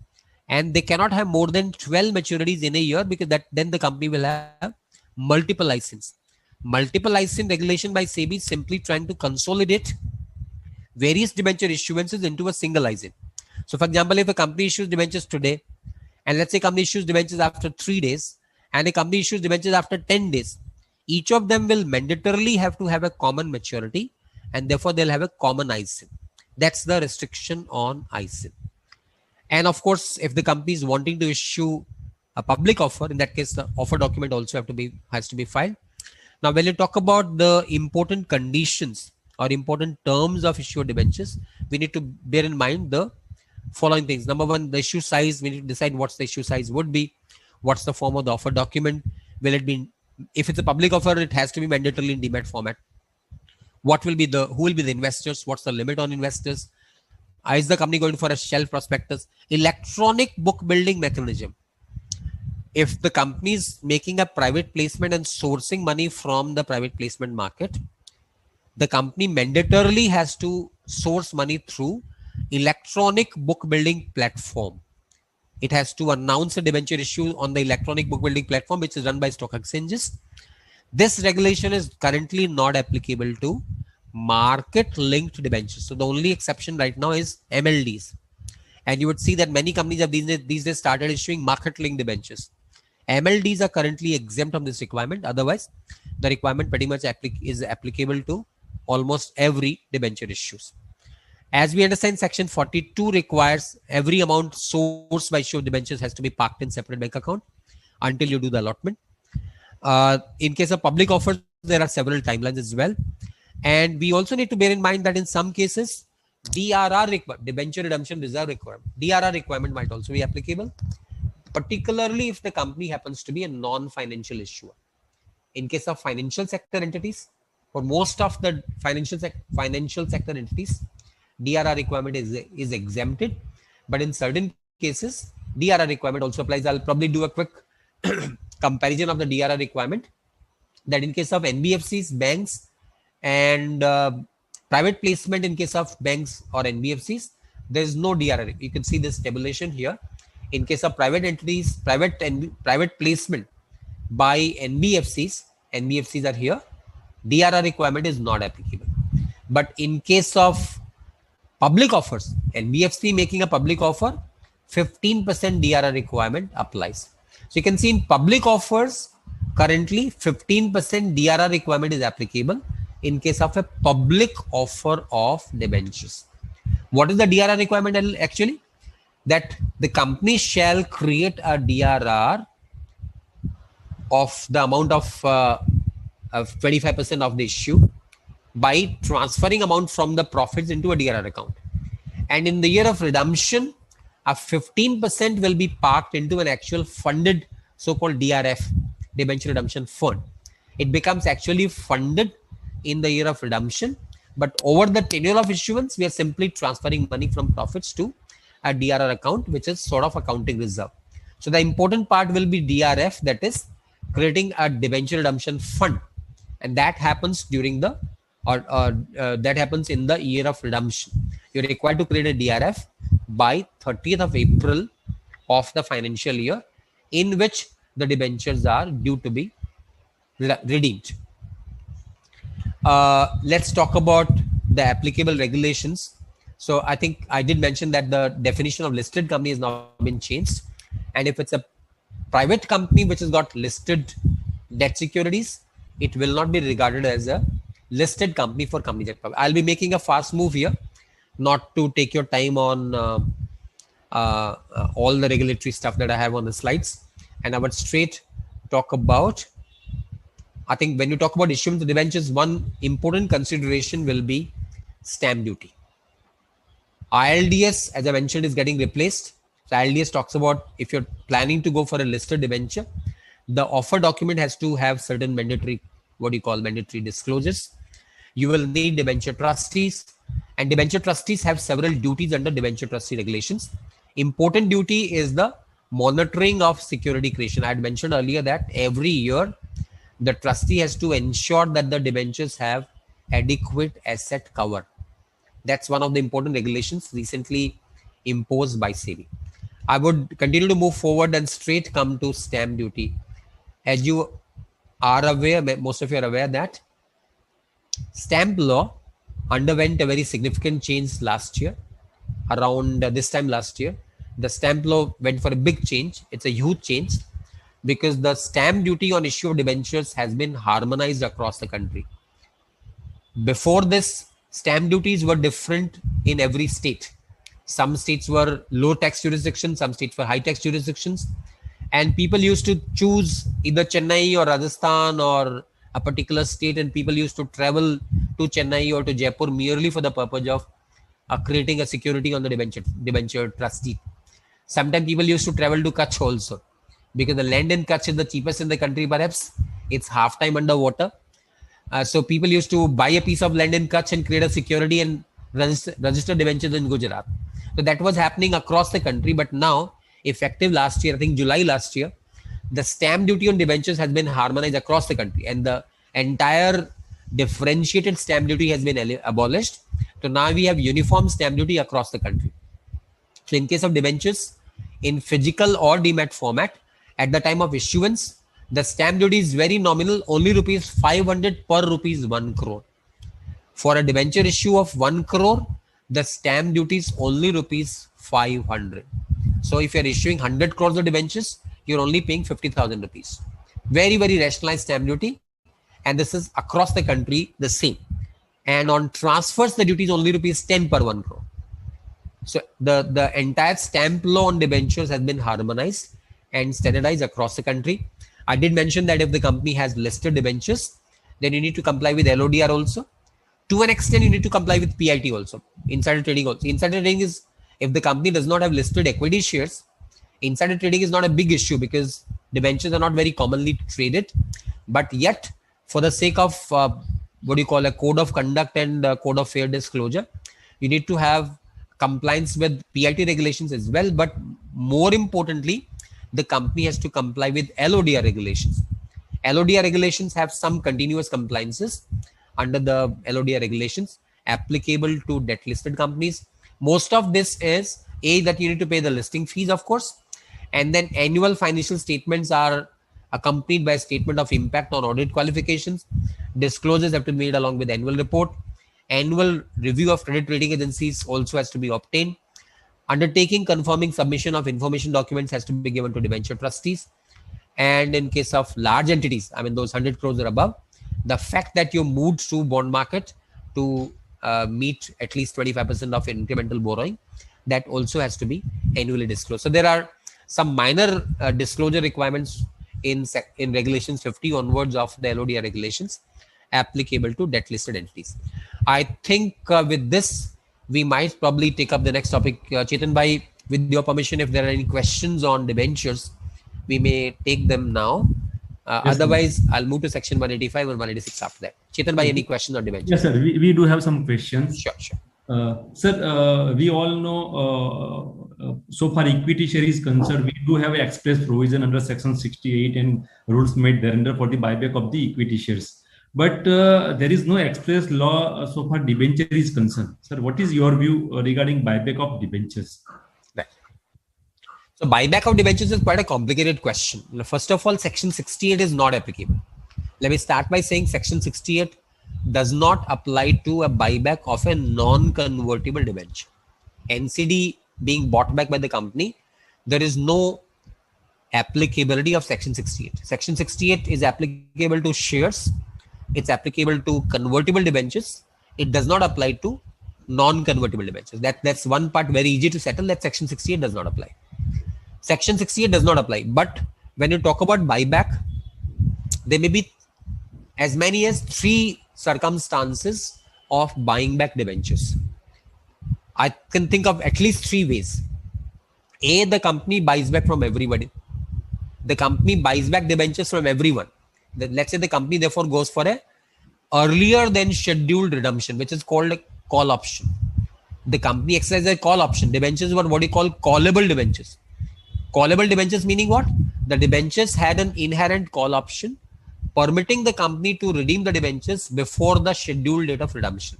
and they cannot have more than 12 maturities in a year, because then the company will have multiple ISINs. Multiple ISIN regulation by SEBI is simply trying to consolidate various debenture issuances into a single ISIN. So for example, if a company issues debentures today, and let's say company issues debentures after 3 days, and a company issues debentures after 10 days, each of them will mandatorily have to have a common maturity, and therefore they'll have a common ISIN. That's the restriction on ISIN. And of course, if the company is wanting to issue a public offer, in that case, the offer document also has to be filed. Now, when you talk about the important conditions or important terms of issue debentures, we need to bear in mind the following things. Number one, the issue size. We need to decide what's the issue size would be. What's the form of the offer document? Will it be, if it's a public offer, it has to be mandatorily in demat format. Who will be the investors? What's the limit on investors? Is the company going for a shelf prospectus? Electronic book building mechanism. If the company is making a private placement and sourcing money from the private placement market, the company mandatorily has to source money through electronic book building platform. It has to announce a debenture issue on the electronic book building platform, which is run by stock exchanges. This regulation is currently not applicable to market linked debentures. So the only exception right now is MLDs. And you would see that many companies have these days started issuing market linked debentures. MLDs are currently exempt from this requirement. Otherwise, the requirement pretty much is applicable to almost every debenture issues. As we understand, section 42 requires every amount sourced by issue of debentures has to be parked in separate bank account until you do the allotment. In case of public offers, there are several timelines as well. And we also need to bear in mind that in some cases, DRR debenture redemption reserve requirement, DRR requirement might also be applicable, particularly if the company happens to be a non-financial issuer. In case of financial sector entities, for most of the financial sector entities, DRR requirement is exempted, but in certain cases, DRR requirement also applies. I'll probably do a quick comparison of the DRR requirement that in case of NBFCs, banks, and private placement in case of banks or NBFCs, there is no DRR. You can see this tabulation here. In case of private entities, private placement by NBFCs are here. DRR requirement is not applicable. But in case of public offers, NBFC making a public offer, 15% DRR requirement applies. So you can see in public offers, currently 15% DRR requirement is applicable in case of a public offer of debentures. What is the DRR requirement actually? That the company shall create a DRR of the amount of 25% of the issue by transferring amount from the profits into a DRR account. And in the year of redemption, a 15% will be parked into an actual funded so-called DRF, debenture redemption fund. It becomes actually funded in the year of redemption, but over the tenure of issuance, we are simply transferring money from profits to a DRR account, which is sort of accounting reserve. So the important part will be DRF, that is creating a debenture redemption fund, and that happens during the that happens in the year of redemption. You're required to create a DRF by 30th of April of the financial year in which the debentures are due to be redeemed. Let's talk about the applicable regulations. So I think I did mention that the definition of listed company has now been changed. And if it's a private company which has got listed debt securities, it will not be regarded as a listed company for Companies Act. I'll be making a fast move here, not to take your time on all the regulatory stuff that I have on the slides. And I would straight talk about, I think when you talk about issuance of debentures, one important consideration will be stamp duty. ILDS, as I mentioned, is getting replaced. So ILDS talks about if you're planning to go for a listed debenture, the offer document has to have certain mandatory, what you call mandatory disclosures. You will need debenture trustees, and debenture trustees have several duties under debenture trustee regulations. Important duty is the monitoring of security creation. I had mentioned earlier that every year the trustee has to ensure that the debentures have adequate asset cover. That's one of the important regulations recently imposed by SEBI. I would continue to move forward and straight come to stamp duty. As you are aware, most of you are aware that stamp law underwent a very significant change last year. Around this time last year, the stamp law went for a big change. It's a huge change because the stamp duty on issue of debentures has been harmonized across the country. Before this, stamp duties were different in every state. Some states were low tax jurisdictions, some states were high tax jurisdictions, and people used to choose either Chennai or Rajasthan or a particular state, and people used to travel to Chennai or to Jaipur merely for the purpose of creating a security on the debenture trustee. Sometimes people used to travel to Kutch also, because the land in Kutch is the cheapest in the country. Perhaps it's half time underwater. So people used to buy a piece of land in Kutch and create a security and register debentures in Gujarat. So that was happening across the country. But now, effective last year, I think July last year, the stamp duty on debentures has been harmonized across the country, and the entire differentiated stamp duty has been abolished. So now we have uniform stamp duty across the country. So in case of debentures in physical or demat format, at the time of issuance, the stamp duty is very nominal, only rupees 500 per rupees 1 crore. For a debenture issue of 1 crore, the stamp duty is only rupees 500. So if you're issuing 100 crores of debentures, you're only paying 50,000 rupees. Very, very rationalized stamp duty. And this is across the country the same. And on transfers, the duty is only rupees 10 per 1 crore. So the entire stamp law on debentures has been harmonized and standardized across the country. I did mention that if the company has listed debentures, then you need to comply with LODR also. To an extent, you need to comply with PIT also, insider trading also. Insider trading is, if the company does not have listed equity shares, insider trading is not a big issue because debentures are not very commonly traded. But yet, for the sake of what you call a code of conduct and code of fair disclosure, you need to have compliance with PIT regulations as well. But more importantly, the company has to comply with LODR regulations. LODR regulations have some continuous compliances under the LODR regulations applicable to debt listed companies. Most of this is that you need to pay the listing fees, of course, and then annual financial statements are accompanied by a statement of impact on audit qualifications. Disclosures have to be made along with annual report. Annual review of credit rating agencies also has to be obtained. Undertaking confirming submission of information documents has to be given to debenture trustees. And in case of large entities, I mean those 100 crores or above, the fact that you moved to bond market to meet at least 25% of incremental borrowing, that also has to be annually disclosed. So there are some minor disclosure requirements in regulations 50 onwards of the LODR regulations applicable to debt listed entities. I think with this, we might probably take up the next topic. Chetan bhai, with your permission, if there are any questions on debentures, we may take them now. Yes, Otherwise, I'll move to section 185 and 186 after that. Chetan bhai, any questions on debentures? Yes, sir. We do have some questions. Sure. Sir, we all know so far equity share is concerned, we do have an express provision under section 68 and rules made thereunder for the buyback of the equity shares. But there is no express law so far debenture is concerned. Sir, what is your view regarding buyback of debentures? Right. So buyback of debentures is quite a complicated question. First of all, section 68 is not applicable. Let me start by saying section 68 does not apply to a buyback of a non-convertible debenture. NCD being bought back by the company, there is no applicability of section 68. Section 68 is applicable to shares. It's applicable to convertible debentures. It does not apply to non-convertible debentures. That's one part very easy to settle, that section 68 does not apply. Section 68 does not apply. But when you talk about buyback, there may be as many as 3 circumstances of buying back debentures. I can think of at least 3 ways. A, the company buys back from everybody. The company buys back debentures from everyone. Let's say the company therefore goes for a earlier than scheduled redemption, which is called a call option. The company exercises a call option. Debentures were what you call callable debentures. Callable debentures meaning what? The debentures had an inherent call option permitting the company to redeem the debentures before the scheduled date of redemption.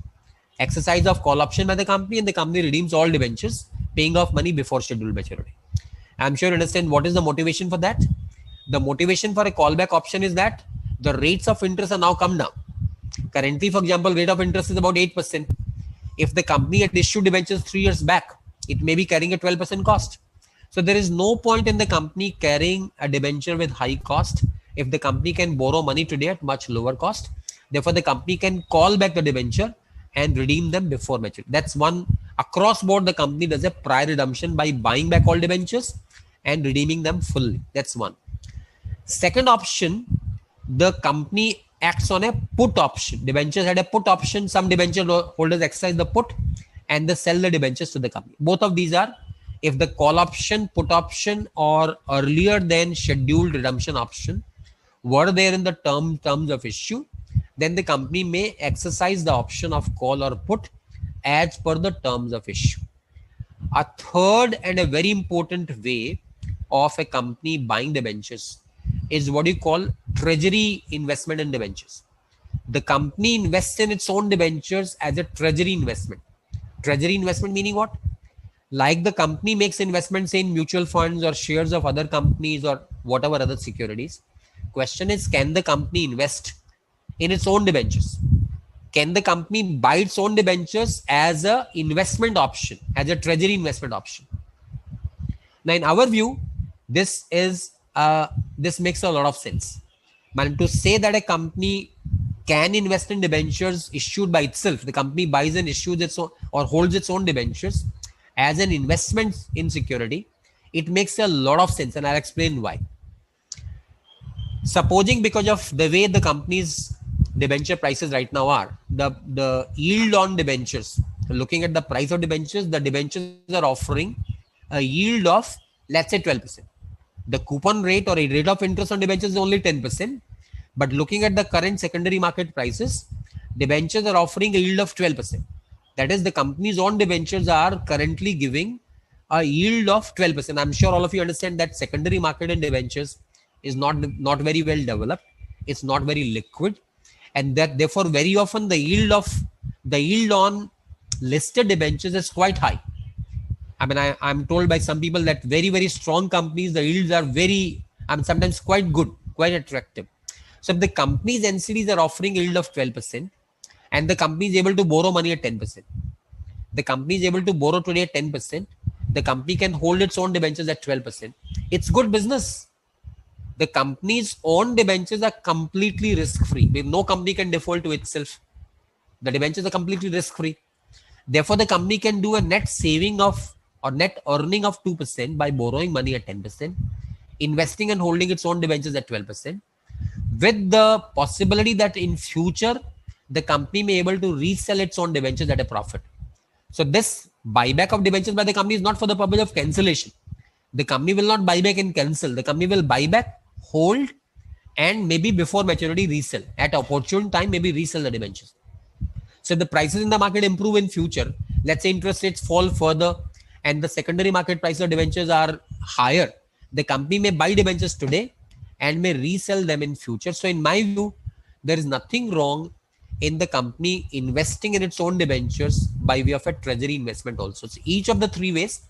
Exercise of call option by the company, and the company redeems all debentures, paying off money before scheduled maturity. I'm sure you understand what is the motivation for that. The motivation for a callback option is that the rates of interest are now come down. Currently, for example, rate of interest is about 8%. If the company had issued debentures 3 years back, it may be carrying a 12% cost. So there is no point in the company carrying a debenture with high cost if the company can borrow money today at much lower cost. Therefore, the company can call back the debenture and redeem them before maturity. That's one. Across board, the company does a prior redemption by buying back all debentures and redeeming them fully. That's one. Second option, the company acts on a put option. Debentures had a put option. Some debenture holders exercise the put and they sell the debentures to the company. Both of these are, if the call option, put option, or earlier than scheduled redemption option were there in the terms of issue, then the company may exercise the option of call or put as per the terms of issue. A third and a very important way of a company buying debentures is what you call treasury investment in debentures. The company invests in its own debentures as a treasury investment. Treasury investment meaning what? Like the company makes investments in mutual funds or shares of other companies or whatever other securities. Question is, can the company invest in its own debentures? Can the company buy its own debentures as a investment option, as a treasury investment option? Now, in our view, this makes a lot of sense. But to say that a company can invest in debentures issued by itself, the company buys and issues its own or holds its own debentures as an investment in security, it makes a lot of sense, and I'll explain why. Supposing because of the way the company's debenture prices right now are, the yield on debentures, looking at the price of debentures, the debentures are offering a yield of, let's say, 12%. The coupon rate or a rate of interest on debentures is only 10%. But looking at the current secondary market prices, debentures are offering a yield of 12%. That is, the company's own debentures are currently giving a yield of 12%. I'm sure all of you understand that secondary market in debentures is not very well developed. It's not very liquid, and that therefore very often the yield on listed debentures is quite high. I mean, I'm told by some people that very, very strong companies, the yields are very, sometimes quite good, quite attractive. So if the company's NCDs are offering yield of 12%, and the company is able to borrow money at 10%, the company is able to borrow today at 10%, the company can hold its own debentures at 12%. It's good business. The company's own debentures are completely risk-free. No company can default to itself. The debentures are completely risk-free. Therefore, the company can do a net saving of or net earning of 2% by borrowing money at 10%, investing and holding its own debentures at 12%, with the possibility that in future, the company may be able to resell its own debentures at a profit. So this buyback of debentures by the company is not for the purpose of cancellation. The company will not buy back and cancel. The company will buy back, hold, and maybe before maturity resell. At opportune time, maybe resell the debentures. So if the prices in the market improve in future, let's say interest rates fall further and the secondary market price of debentures are higher, the company may buy debentures today and may resell them in future. So in my view, there is nothing wrong in the company investing in its own debentures by way of a treasury investment also. So each of the three ways,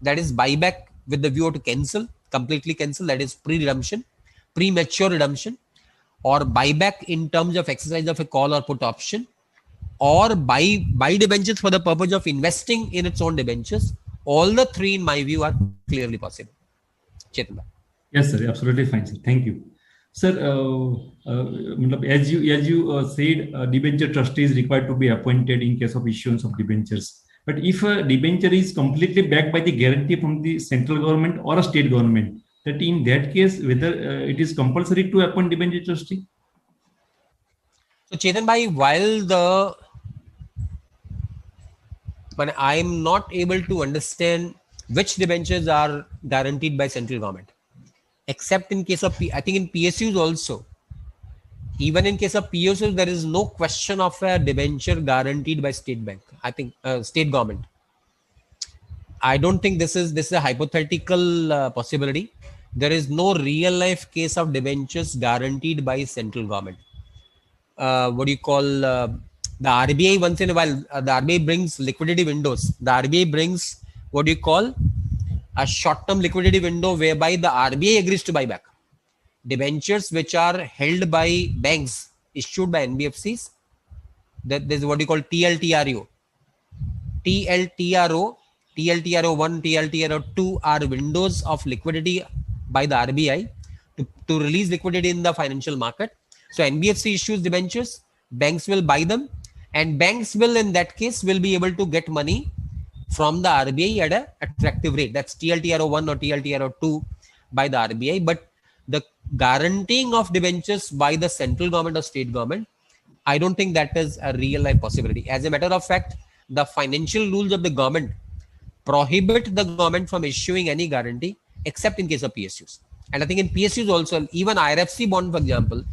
that is buyback with the view to cancel, completely cancel, that is pre-redemption, premature redemption, or buyback in terms of exercise of a call or put option, or buy debentures for the purpose of investing in its own debentures. All the three, in my view, are clearly possible. Chetan. Yes, sir. Absolutely fine, sir. Thank you. Sir, as you said, debenture trustee is required to be appointed in case of issuance of debentures. But if a debenture is completely backed by the guarantee from the central government or a state government, that in that case, whether it is compulsory to appoint debenture trustee? So Chetan bhai, but I'm not able to understand which debentures are guaranteed by central government, except in case of, I think in PSUs also. Even in case of PSUs, there is no question of a debenture guaranteed by state bank. I think state government. I don't think this is a hypothetical possibility. There is no real life case of debentures guaranteed by central government. What do you call the RBI once in a while? The RBI brings liquidity windows. The RBI brings what do you call a short-term liquidity window whereby the RBI agrees to buy back debentures which are held by banks issued by NBFCs. That is what you call TLTRO. TLTRO 1, TLTRO 2 are windows of liquidity by the RBI to release liquidity in the financial market. So NBFC issues debentures, banks will buy them, and banks will in that case will be able to get money from the RBI at an attractive rate. That's TLTRO 1 or TLTRO 2 by the RBI. But the guaranteeing of debentures by the central government or state government, I don't think that is a real life possibility. As a matter of fact, the financial rules of the government prohibit the government from issuing any guarantee except in case of PSUs. And I think in PSUs also, even IRFC bond, for example,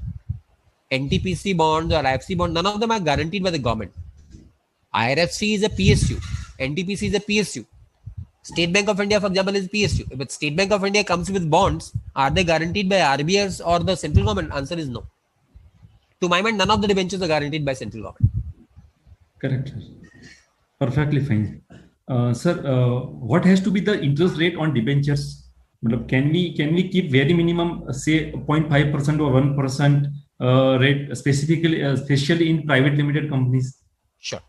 NTPC bonds or IFC bond, none of them are guaranteed by the government. IRFC is a PSU, NTPC is a PSU. State Bank of India, for example, is PSU. If State Bank of India comes with bonds, are they guaranteed by RBIs or the central government? Answer is no. To my mind, none of the debentures are guaranteed by central government. Correct, sir. Perfectly fine. Sir, what has to be the interest rate on debentures? Can we keep very minimum, say 0.5% or 1% rate, especially in private limited companies? Sure.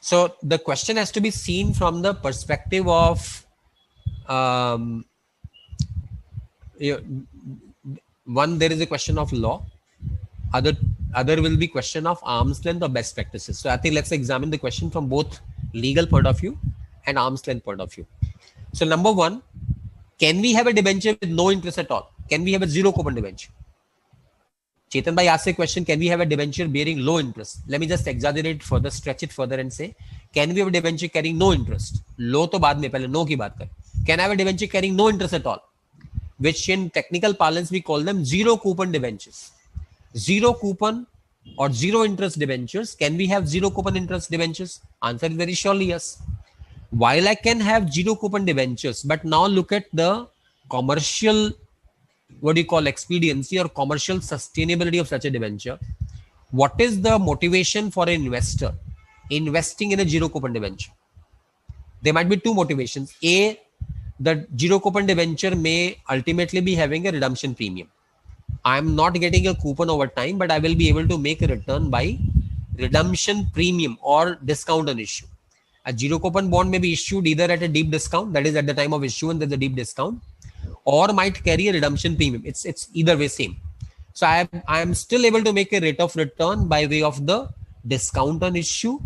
So the question has to be seen from the perspective of one, there is a question of law. Other will be question of arm's length or best practices. So I think let's examine the question from both legal point of view and arm's length point of view. So number one, can we have a debenture with no interest at all? Can we have a zero coupon debenture? Chetan bhai asked a question, can we have a debenture bearing low interest? Let me just exaggerate further, stretch it further and say, can we have a debenture carrying no interest? Low to baad mein, pehle no ki baat kar. Can I have a debenture carrying no interest at all? Which in technical parlance we call them zero coupon debentures. Zero coupon or zero interest debentures. Can we have zero coupon interest debentures? Answer is very surely yes. While I can have zero coupon debentures, but now look at the commercial what do you call expediency or commercial sustainability of such a debenture. What is the motivation for an investor investing in a zero coupon debenture? There might be two motivations. A, the zero coupon debenture may ultimately be having a redemption premium. I'm not getting a coupon over time, but I will be able to make a return by redemption premium or discount on issue. A zero coupon bond may be issued either at a deep discount, that is at the time of issuance there's a deep discount, or might carry a redemption premium. It's either way same. So I am still able to make a rate of return by way of the discount on issue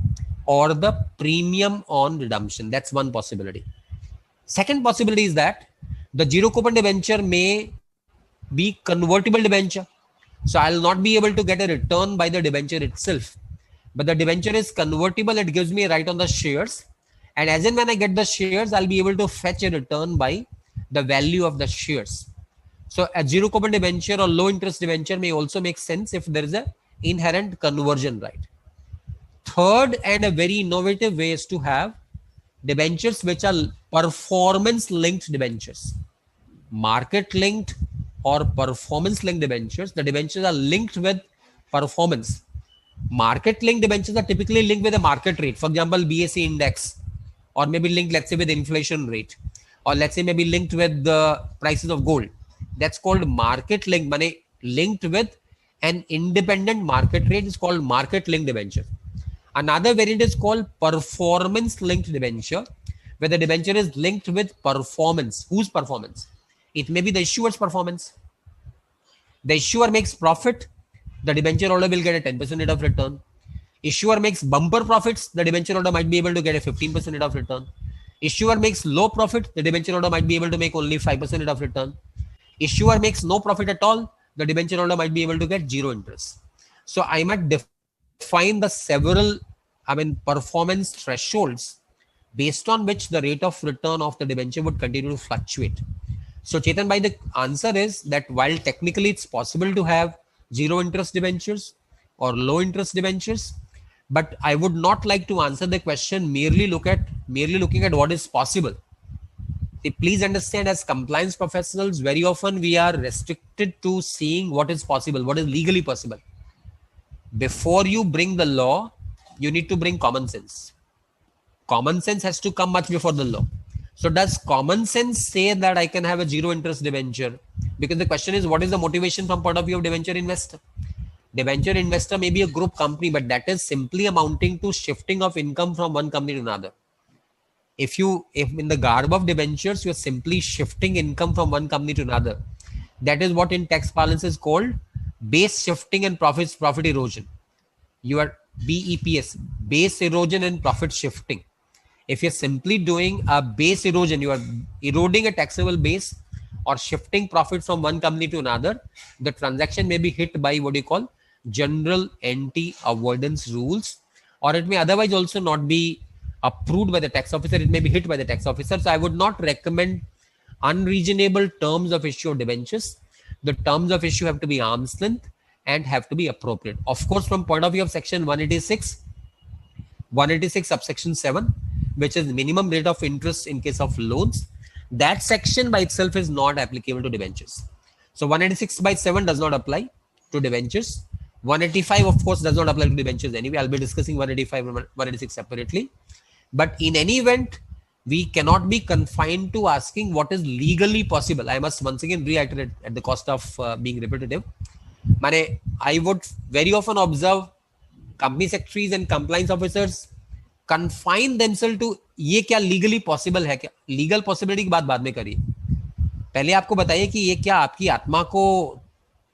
or the premium on redemption. That's one possibility. Second possibility is that the zero coupon debenture may be convertible debenture. So I'll not be able to get a return by the debenture itself. But the debenture is convertible. It gives me a right on the shares. And as and when I get the shares, I'll be able to fetch a return by the value of the shares. So a zero coupon debenture or low interest debenture may also make sense if there is a inherent conversion right. Third and a very innovative way is to have debentures which are performance linked debentures. Market linked or performance linked debentures. The debentures are linked with performance. Market linked debentures are typically linked with a market rate. For example, BSE index, or maybe linked, let's say, with inflation rate, or let's say maybe linked with the prices of gold. That's called market linked money, linked with an independent market rate is called market linked debenture. Another variant is called performance linked debenture, where the debenture is linked with performance. Whose performance? It may be the issuer's performance. The issuer makes profit, the debenture holder will get a 10% rate of return. Issuer makes bumper profits, the debenture holder might be able to get a 15% rate of return. Issuer makes low profit, the debenture holder might be able to make only 5% rate of return. Issuer makes no profit at all, the debenture holder might be able to get zero interest. So I might define the several, performance thresholds based on which the rate of return of the debenture would continue to fluctuate. So Chetan bhai, the answer is that while technically it's possible to have zero interest debentures or low interest debentures, but I would not like to answer the question merely looking at what is possible. See, please understand, as compliance professionals, very often we are restricted to seeing what is possible, what is legally possible. Before you bring the law, you need to bring common sense. Common sense has to come much before the law. So does common sense say that I can have a zero interest debenture? Because the question is, what is the motivation from point of view of debenture investor? Debenture investor may be a group company, but that is simply amounting to shifting of income from one company to another. If in the garb of debentures, you're simply shifting income from one company to another, that is what in tax parlance is called base shifting and profit erosion. You are BEPS, base erosion and profit shifting. If you're simply doing a base erosion, you are eroding a taxable base or shifting profit from one company to another, the transaction may be hit by what you call general anti-avoidance rules, or it may otherwise also not be approved by the tax officer. It may be hit by the tax officer. So I would not recommend unreasonable terms of issue of debentures. The terms of issue have to be arm's length and have to be appropriate. Of course, from point of view of section 186 subsection 7, which is minimum rate of interest in case of loans, that section by itself is not applicable to debentures. So 186 by 7 does not apply to debentures. 185 of course does not apply to debentures anyway. I'll be discussing 185 and 186 separately. But in any event, we cannot be confined to asking what is legally possible. I must once again reiterate at the cost of being repetitive. I would very often observe company secretaries and compliance officers confine themselves to ये क्या legally possible है क्या. Legal possibility की बात बाद में करिए. पहले आपको बताइए कि ये क्या आपकी आत्मा को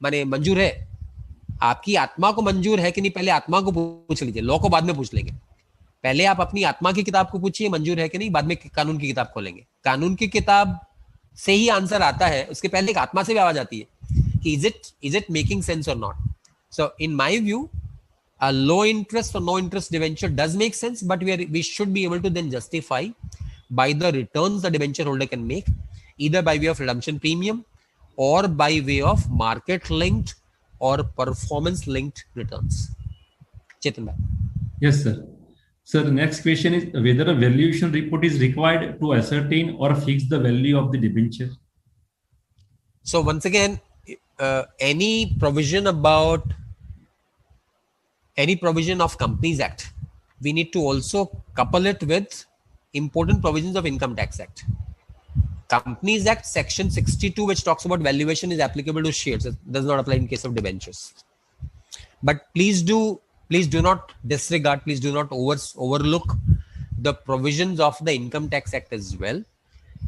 मंजूर है. आपकी आत्मा को मंजूर है कि नहीं, पहले आत्मा को पूछ लीजिए. लॉ को बाद में पूछ लेंगे. पहले आप अपनी आत्मा की किताब को पूछिए मंजूर है कि नहीं, बाद में कानून की किताब खोलेंगे. कानून की किताब से ही आंसर आता है, उसके पहले एक आत्मा से भी आवाज आती है कि is it making sense or not. So in my view, a low interest or no interest debenture does make sense, but we should be able to then justify by the returns the debenture holder can make, either by way of redemption premium or by way of market linked or performance linked returns. Chetan bhai. Yes, sir. Sir, the next question is whether a valuation report is required to ascertain or fix the value of the debenture. So once again, any provision of Companies Act, we need to also couple it with important provisions of Income Tax Act. Companies Act section 62, which talks about valuation, is applicable to shares. It does not apply in case of debentures. But please do not disregard, please do not overlook the provisions of the Income Tax Act as well.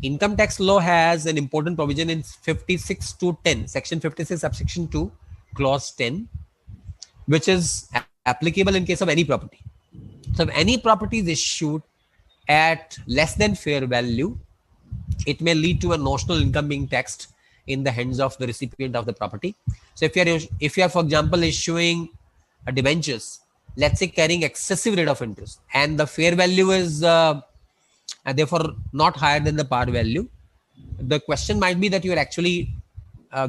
Income tax law has an important provision in 56 to 10, section 56, subsection 2, clause 10, which is applicable in case of any property. So if any property is issued at less than fair value, it may lead to a notional income being taxed in the hands of the recipient of the property. So if you are, for example, issuing a debentures, let's say carrying excessive rate of interest, and the fair value is therefore not higher than the par value, the question might be that you are actually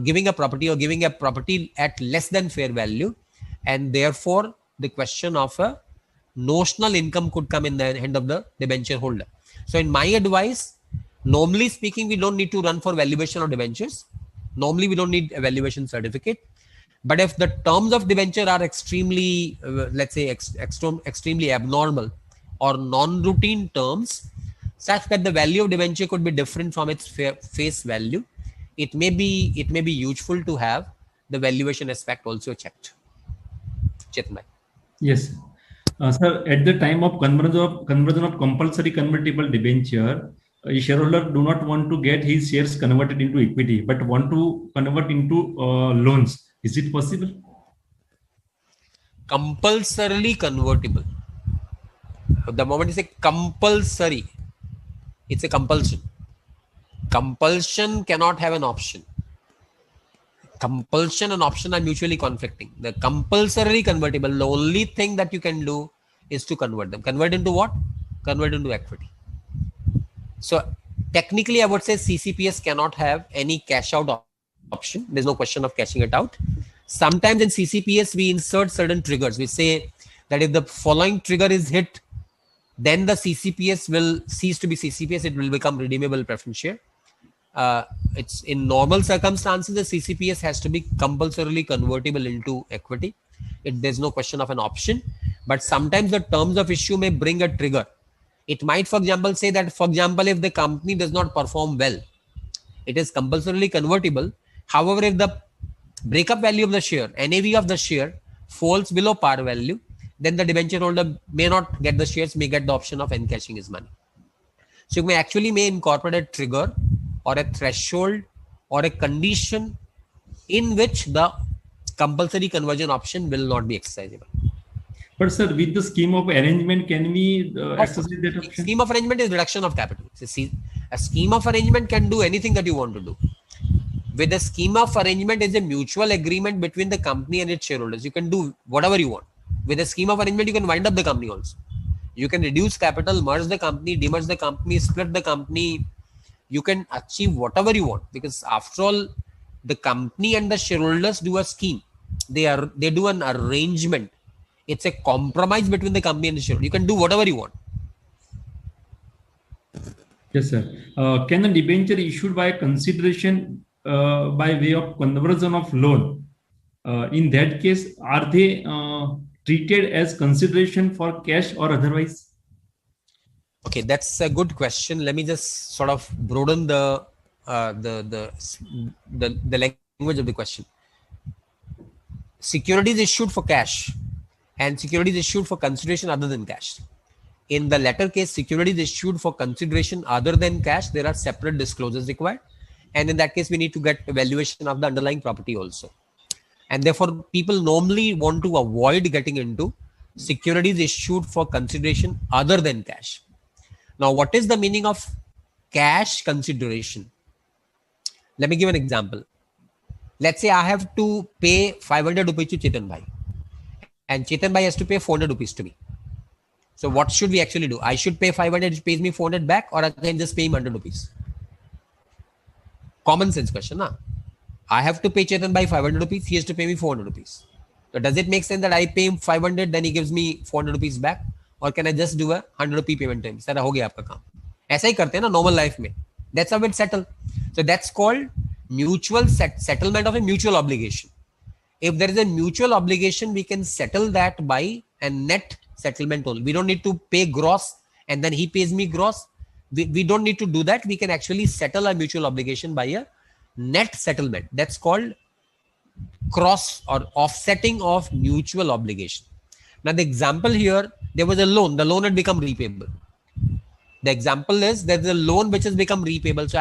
giving a property at less than fair value, and therefore the question of a notional income could come in the hand of the debenture holder. So in my advice, normally speaking, we don't need to run for valuation of debentures. Normally we don't need a valuation certificate. But if the terms of debenture are extremely, let's say, extremely abnormal or non-routine terms, such that the value of debenture could be different from its face value, it may be useful to have the valuation aspect also checked. Chetan bhai. Yes. Sir, at the time of conversion of compulsory convertible debenture, a shareholder do not want to get his shares converted into equity, but want to convert into loans. Is it possible? Compulsorily convertible. The moment you say compulsory, it's a compulsion. Compulsion cannot have an option. Compulsion and option are mutually conflicting. The compulsorily convertible, the only thing that you can do is to convert them. Convert into what? Convert into equity. So technically, I would say CCPS cannot have any cash out option. There's no question of cashing it out. Sometimes in CCPS, we insert certain triggers. We say that if the following trigger is hit, then the CCPS will cease to be CCPS. It will become redeemable preference share. It's in normal circumstances, the CCPS has to be compulsorily convertible into equity. There's no question of an option. But sometimes the terms of issue may bring a trigger. It might, for example, say that, for example, if the company does not perform well, it is compulsorily convertible. However, if the breakup value of the share, NAV of the share, falls below par value, then the debenture holder may not get the shares, may get the option of encashing his money. So you may incorporate a trigger or a threshold or a condition in which the compulsory conversion option will not be exercisable. But sir, with the scheme of arrangement, can we exercise that option? Scheme of arrangement is reduction of capital. So a scheme of arrangement can do anything that you want to do. With a scheme of arrangement is a mutual agreement between the company and its shareholders. You can do whatever you want. With a scheme of arrangement, you can wind up the company also. You can reduce capital, merge the company, demerge the company, split the company. You can achieve whatever you want, because after all, the company and the shareholders do a scheme. They do an arrangement. It's a compromise between the company and the shareholder. You can do whatever you want. Yes, sir. Can a debenture issued by consideration by way of conversion of loan, in that case, are they treated as consideration for cash or otherwise? Okay, that's a good question. Let me just sort of broaden the language of the question. Securities issued for cash and securities issued for consideration other than cash. In the latter case, securities issued for consideration other than cash, there are separate disclosures required. And in that case, we need to get evaluation of the underlying property also. And therefore, people normally want to avoid getting into securities issued for consideration other than cash. Now, what is the meaning of cash consideration? Let me give an example. Let's say I have to pay 500 rupees to Chetan bhai, and Chetan bhai has to pay 400 rupees to me. So what should we actually do? I should pay 500, he pays me 400 back, or I can just pay him 100 rupees. Common sense question, na? I have to pay Chetan bhai 500 rupees, he has to pay me 400 rupees. So does it make sense that I pay him 500, then he gives me 400 rupees back? Or can I just do a 100 rupee payment term? सारा हो गया आपका काम. ऐसा ही करते हैं ना normal life में. That's how it's settled. So that's called mutual settlement of a mutual obligation. If there is a mutual obligation, we can settle that by a net settlement only. We don't need to pay gross and then he pays me gross. We don't need to do that. We can actually settle a mutual obligation by a net settlement. That's called cross or offsetting of mutual obligation. Now the example here, there was a loan. The loan had become repayable. The example is there's a loan which has become repayable. So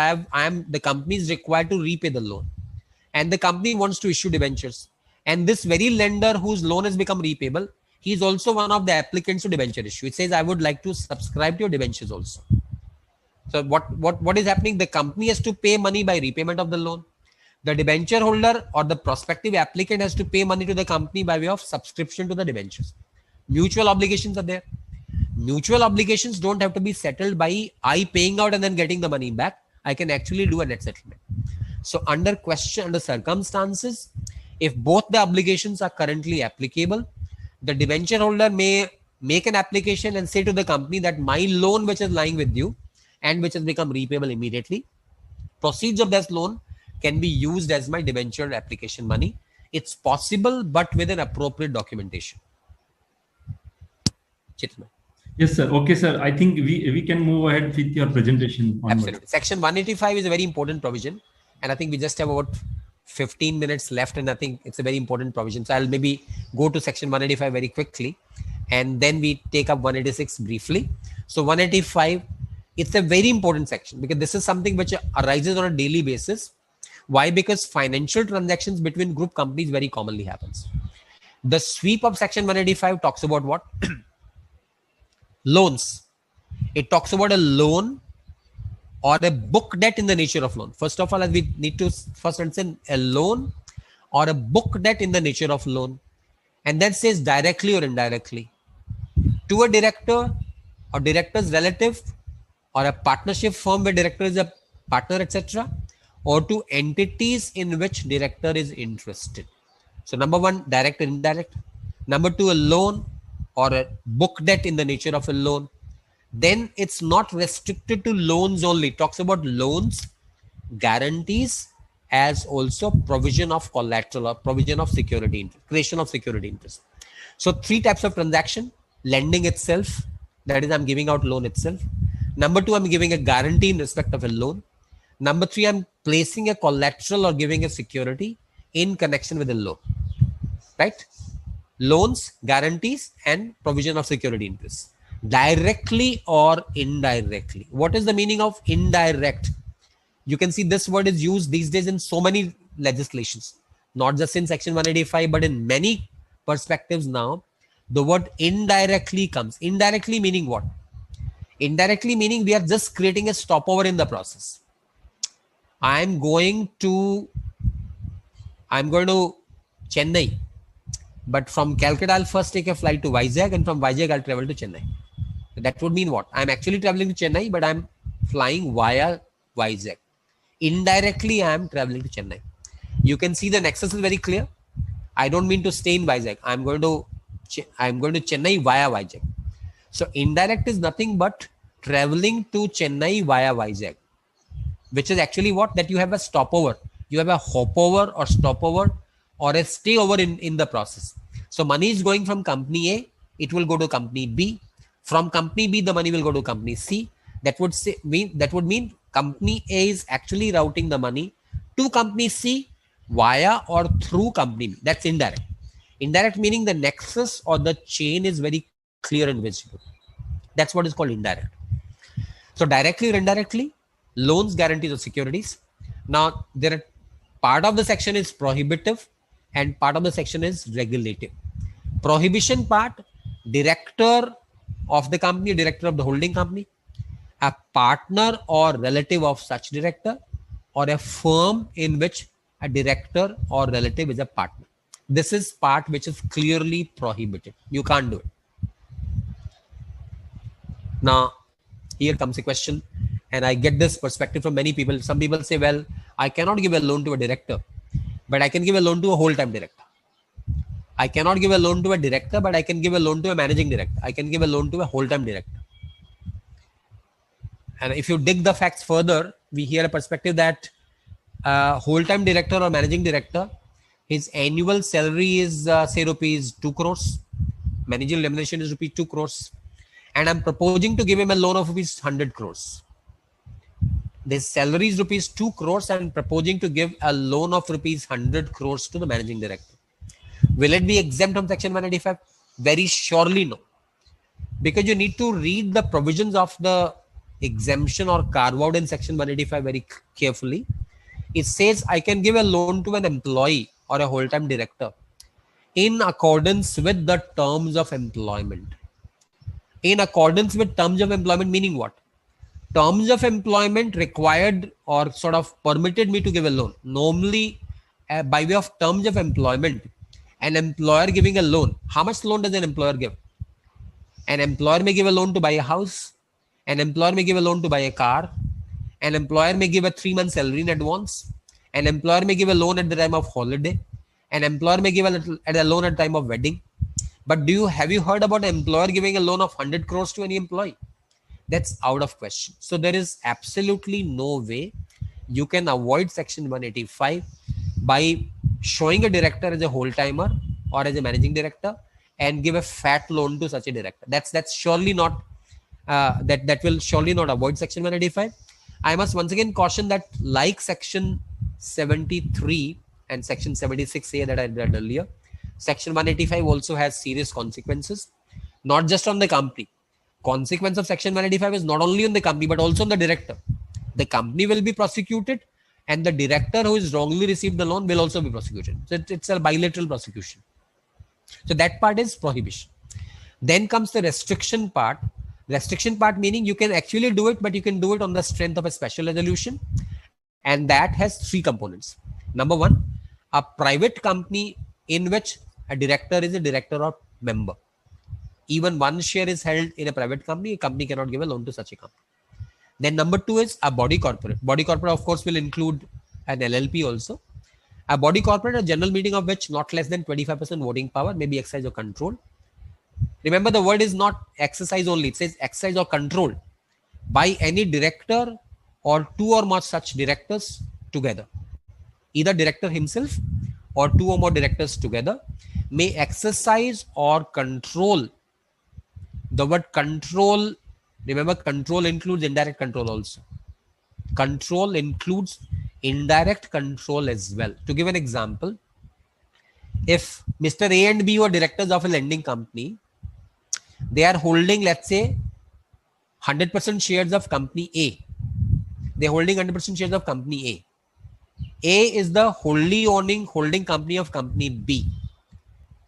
the company is required to repay the loan, and the company wants to issue debentures. And this very lender whose loan has become repayable, he is also one of the applicants to debenture issue. It says, I would like to subscribe to your debentures also. So what is happening? The company has to pay money by repayment of the loan. The debenture holder or the prospective applicant has to pay money to the company by way of subscription to the debentures. Mutual obligations are there. Mutual obligations don't have to be settled by I paying out and then getting the money back. I can actually do a net settlement. So under circumstances, if both the obligations are currently applicable, the debenture holder may make an application and say to the company that my loan which is lying with you and which has become repayable immediately, proceeds of this loan can be used as my debenture application money. It's possible, but with an appropriate documentation. Chitman. Yes, sir. Okay, sir. I think we can move ahead with your presentation onward. Absolutely. Section 185 is a very important provision. And I think we just have about 15 minutes left. And I think it's a very important provision. So I'll maybe go to section 185 very quickly. And then we take up 186 briefly. So 185, it's a very important section because this is something which arises on a daily basis. Why? Because financial transactions between group companies very commonly happens. The sweep of section 185 talks about what? Loans. It talks about a loan or a book debt in the nature of loan. First of all, as we need to first understand a loan or a book debt in the nature of loan. And then says directly or indirectly to a director or director's relative or a partnership firm where director is a partner, etc., or to entities in which director is interested. So number one, direct and indirect. Number two, a loan or a book debt in the nature of a loan. Then it's not restricted to loans only. It talks about loans, guarantees, as also provision of collateral or provision of security interest, creation of security interest. So three types of transaction: lending itself, that is I'm giving out loan itself. Number two, I'm giving a guarantee in respect of a loan. Number three, I'm placing a collateral or giving a security in connection with a loan, right? Loans, guarantees, and provision of security interest. Directly or indirectly. What is the meaning of indirect? You can see this word is used these days in so many legislations, not just in section 185, but in many perspectives now. The word indirectly comes. Indirectly meaning what? Indirectly meaning we are just creating a stopover in the process. I'm going to Chennai, but from Calcutta I'll first take a flight to Vizag, and from Vizag I'll travel to Chennai. That would mean what? I'm actually traveling to Chennai, but I'm flying via Vizag. Indirectly, I'm traveling to Chennai. You can see the nexus is very clear. I don't mean to stay in Vizag. I'm going to Chennai via Vizag. So indirect is nothing but traveling to Chennai via Vizag, which is actually what? That you have a stopover. You have a hopover or stopover or a stayover in the process. So money is going from company A, it will go to company B. From company B, the money will go to company C. That would mean company A is actually routing the money to company C via or through company B. That's indirect. Indirect meaning the nexus or the chain is very clear and visible. That's what is called indirect. So directly or indirectly, loans, guarantees, or securities. Now, part of the section is prohibitive and part of the section is regulative. Prohibition part, director of the company, director of the holding company, a partner or relative of such director, or a firm in which a director or relative is a partner. This is part which is clearly prohibited. You can't do it. Now, here comes a question, and I get this perspective from many people. Some people say, well, I cannot give a loan to a director, but I can give a loan to a whole-time director. I cannot give a loan to a director, but I can give a loan to a managing director. I can give a loan to a whole-time director. And if you dig the facts further, we hear a perspective that whole-time director or managing director, his annual salary is say rupees 2 crores. Managing remuneration is rupees 2 crores. And I'm proposing to give him a loan of rupees 100 crores. This salary is rupees 2 crores and proposing to give a loan of rupees 100 crores to the managing director. Will it be exempt from section 185? Very surely no. Because you need to read the provisions of the exemption or carve out in section 185 very carefully. It says I can give a loan to an employee or a whole-time director in accordance with the terms of employment. In accordance with terms of employment, meaning what? Terms of employment required or sort of permitted me to give a loan. Normally, by way of terms of employment, an employer giving a loan. How much loan does an employer give? An employer may give a loan to buy a house. An employer may give a loan to buy a car. An employer may give a 3-month salary in advance. An employer may give a loan at the time of holiday. An employer may give a loan at the time of wedding. But have you heard about an employer giving a loan of 100 crores to any employee? That's out of question. So there is absolutely no way you can avoid section 185 by showing a director as a whole-timer or as a managing director and give a fat loan to such a director. That's surely not that will surely not avoid section 185. I must once again caution that like section 73 and section 76A that I read earlier, section 185 also has serious consequences, not just on the company. Consequence of section 185 is not only on the company but also on the director. The company will be prosecuted and the director who is wrongly received the loan will also be prosecuted. So it's a bilateral prosecution. So that part is prohibition. Then comes the restriction part. Restriction part meaning you can actually do it, but you can do it on the strength of a special resolution. And that has 3 components. Number 1, a private company in which a director is a director or member. Even 1 share is held in a private company. A company cannot give a loan to such a company. Then number 2 is a body corporate. Body corporate, of course, will include an LLP also. A body corporate, a general meeting of which not less than 25% voting power may be exercised or controlled. Remember, the word is not exercise only. It says exercise or control by any director or 2 or more such directors together. Either director himself or 2 or more directors together may exercise or control. The word control, remember, control includes indirect control also. Control includes indirect control as well. To give an example, if Mr. A and B were directors of a lending company, they are holding, let's say, 100% shares of company A. They're holding 100% shares of company A. A is the wholly owning holding company of company B.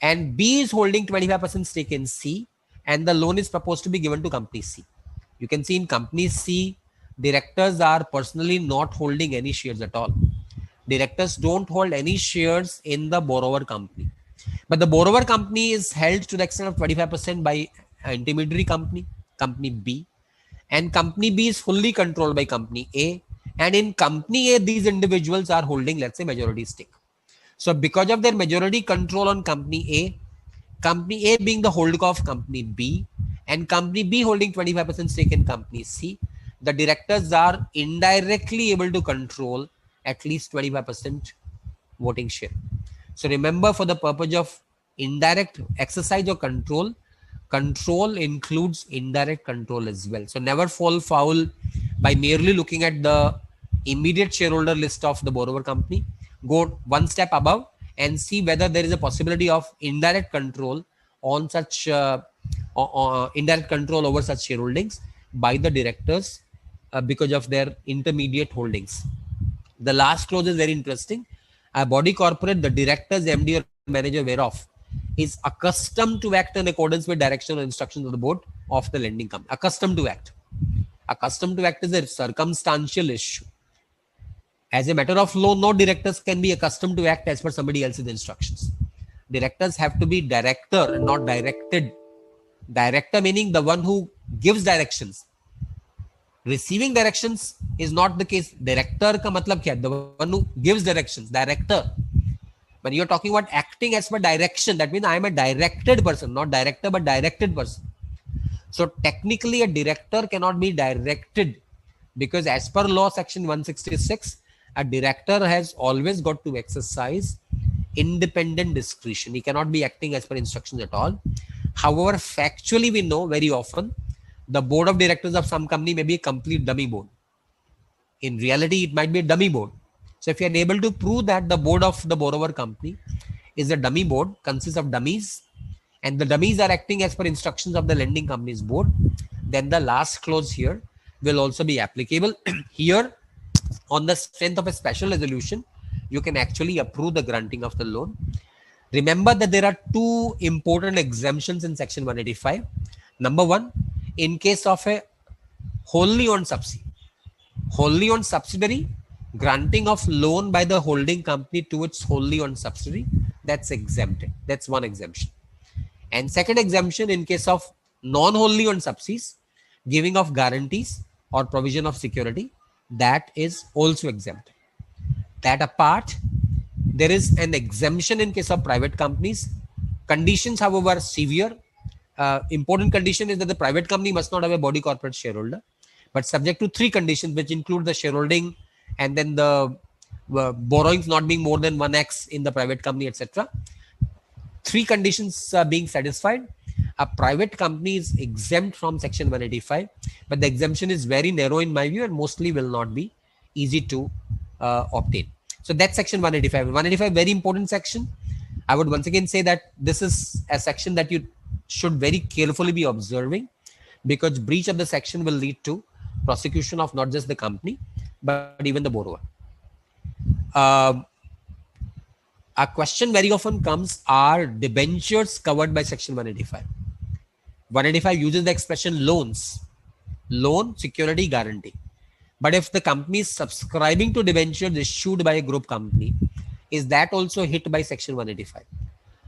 And B is holding 25% stake in C. And the loan is proposed to be given to company C. You can see in company C, directors are personally not holding any shares at all. Directors don't hold any shares in the borrower company. But the borrower company is held to the extent of 25% by an intermediary company, company B. And company B is fully controlled by company A. And in company A, these individuals are holding, let's say, majority stake. So because of their majority control on company A being the holdco of company B, and company B holding 25% stake in company C, the directors are indirectly able to control at least 25% voting share. So remember, for the purpose of indirect exercise or control, control includes indirect control as well. So never fall foul by merely looking at the immediate shareholder list of the borrower company. Go 1 step above and see whether there is a possibility of indirect control on such indirect control over such shareholdings by the directors because of their intermediate holdings. The last clause is very interesting. A body corporate, the directors, MD or manager whereof, is accustomed to act in accordance with direction or instructions of the board of the lending company. Accustomed to act. Accustomed to act is a circumstantial issue. As a matter of law, no directors can be accustomed to act as per somebody else's instructions. Directors have to be director and not directed. Director meaning the one who gives directions. Receiving directions is not the case. Director ka matlab kya? The one who gives directions. Director. When you're talking about acting as per direction, that means I am a directed person, not director, but directed person. So technically a director cannot be directed because as per law section 166, a director has always got to exercise independent discretion. He cannot be acting as per instructions at all. However, factually, we know very often the board of directors of some company may be a complete dummy board. In reality, it might be a dummy board. So if you are able to prove that the board of the borrower company is a dummy board, consists of dummies, and the dummies are acting as per instructions of the lending company's board, then the last clause here will also be applicable. Here, on the strength of a special resolution, you can actually approve the granting of the loan. Remember that there are two important exemptions in section 185. Number one, in case of a wholly owned subsidiary, granting of loan by the holding company to its wholly owned subsidiary, that's exempted. That's one exemption. And second exemption, in case of non-wholly owned subsidiaries, giving of guarantees or provision of security, that is also exempted. That apart, there is an exemption in case of private companies. Conditions, however, are severe. Important condition is that the private company must not have a body corporate shareholder, but subject to three conditions, which include the shareholding and then the borrowings not being more than 1x in the private company, etc. Three conditions being satisfied, a private company is exempt from section 185, but the exemption is very narrow in my view and mostly will not be easy to obtain. So that's section 185. 185, very important section. I would once again say that this is a section that you should very carefully be observing, because breach of the section will lead to prosecution of not just the company, but even the borrower. A question very often comes, are debentures covered by section 185? 185 uses the expression loans, loan, security, guarantee. But if the company is subscribing to debentures issued by a group company, is that also hit by section 185?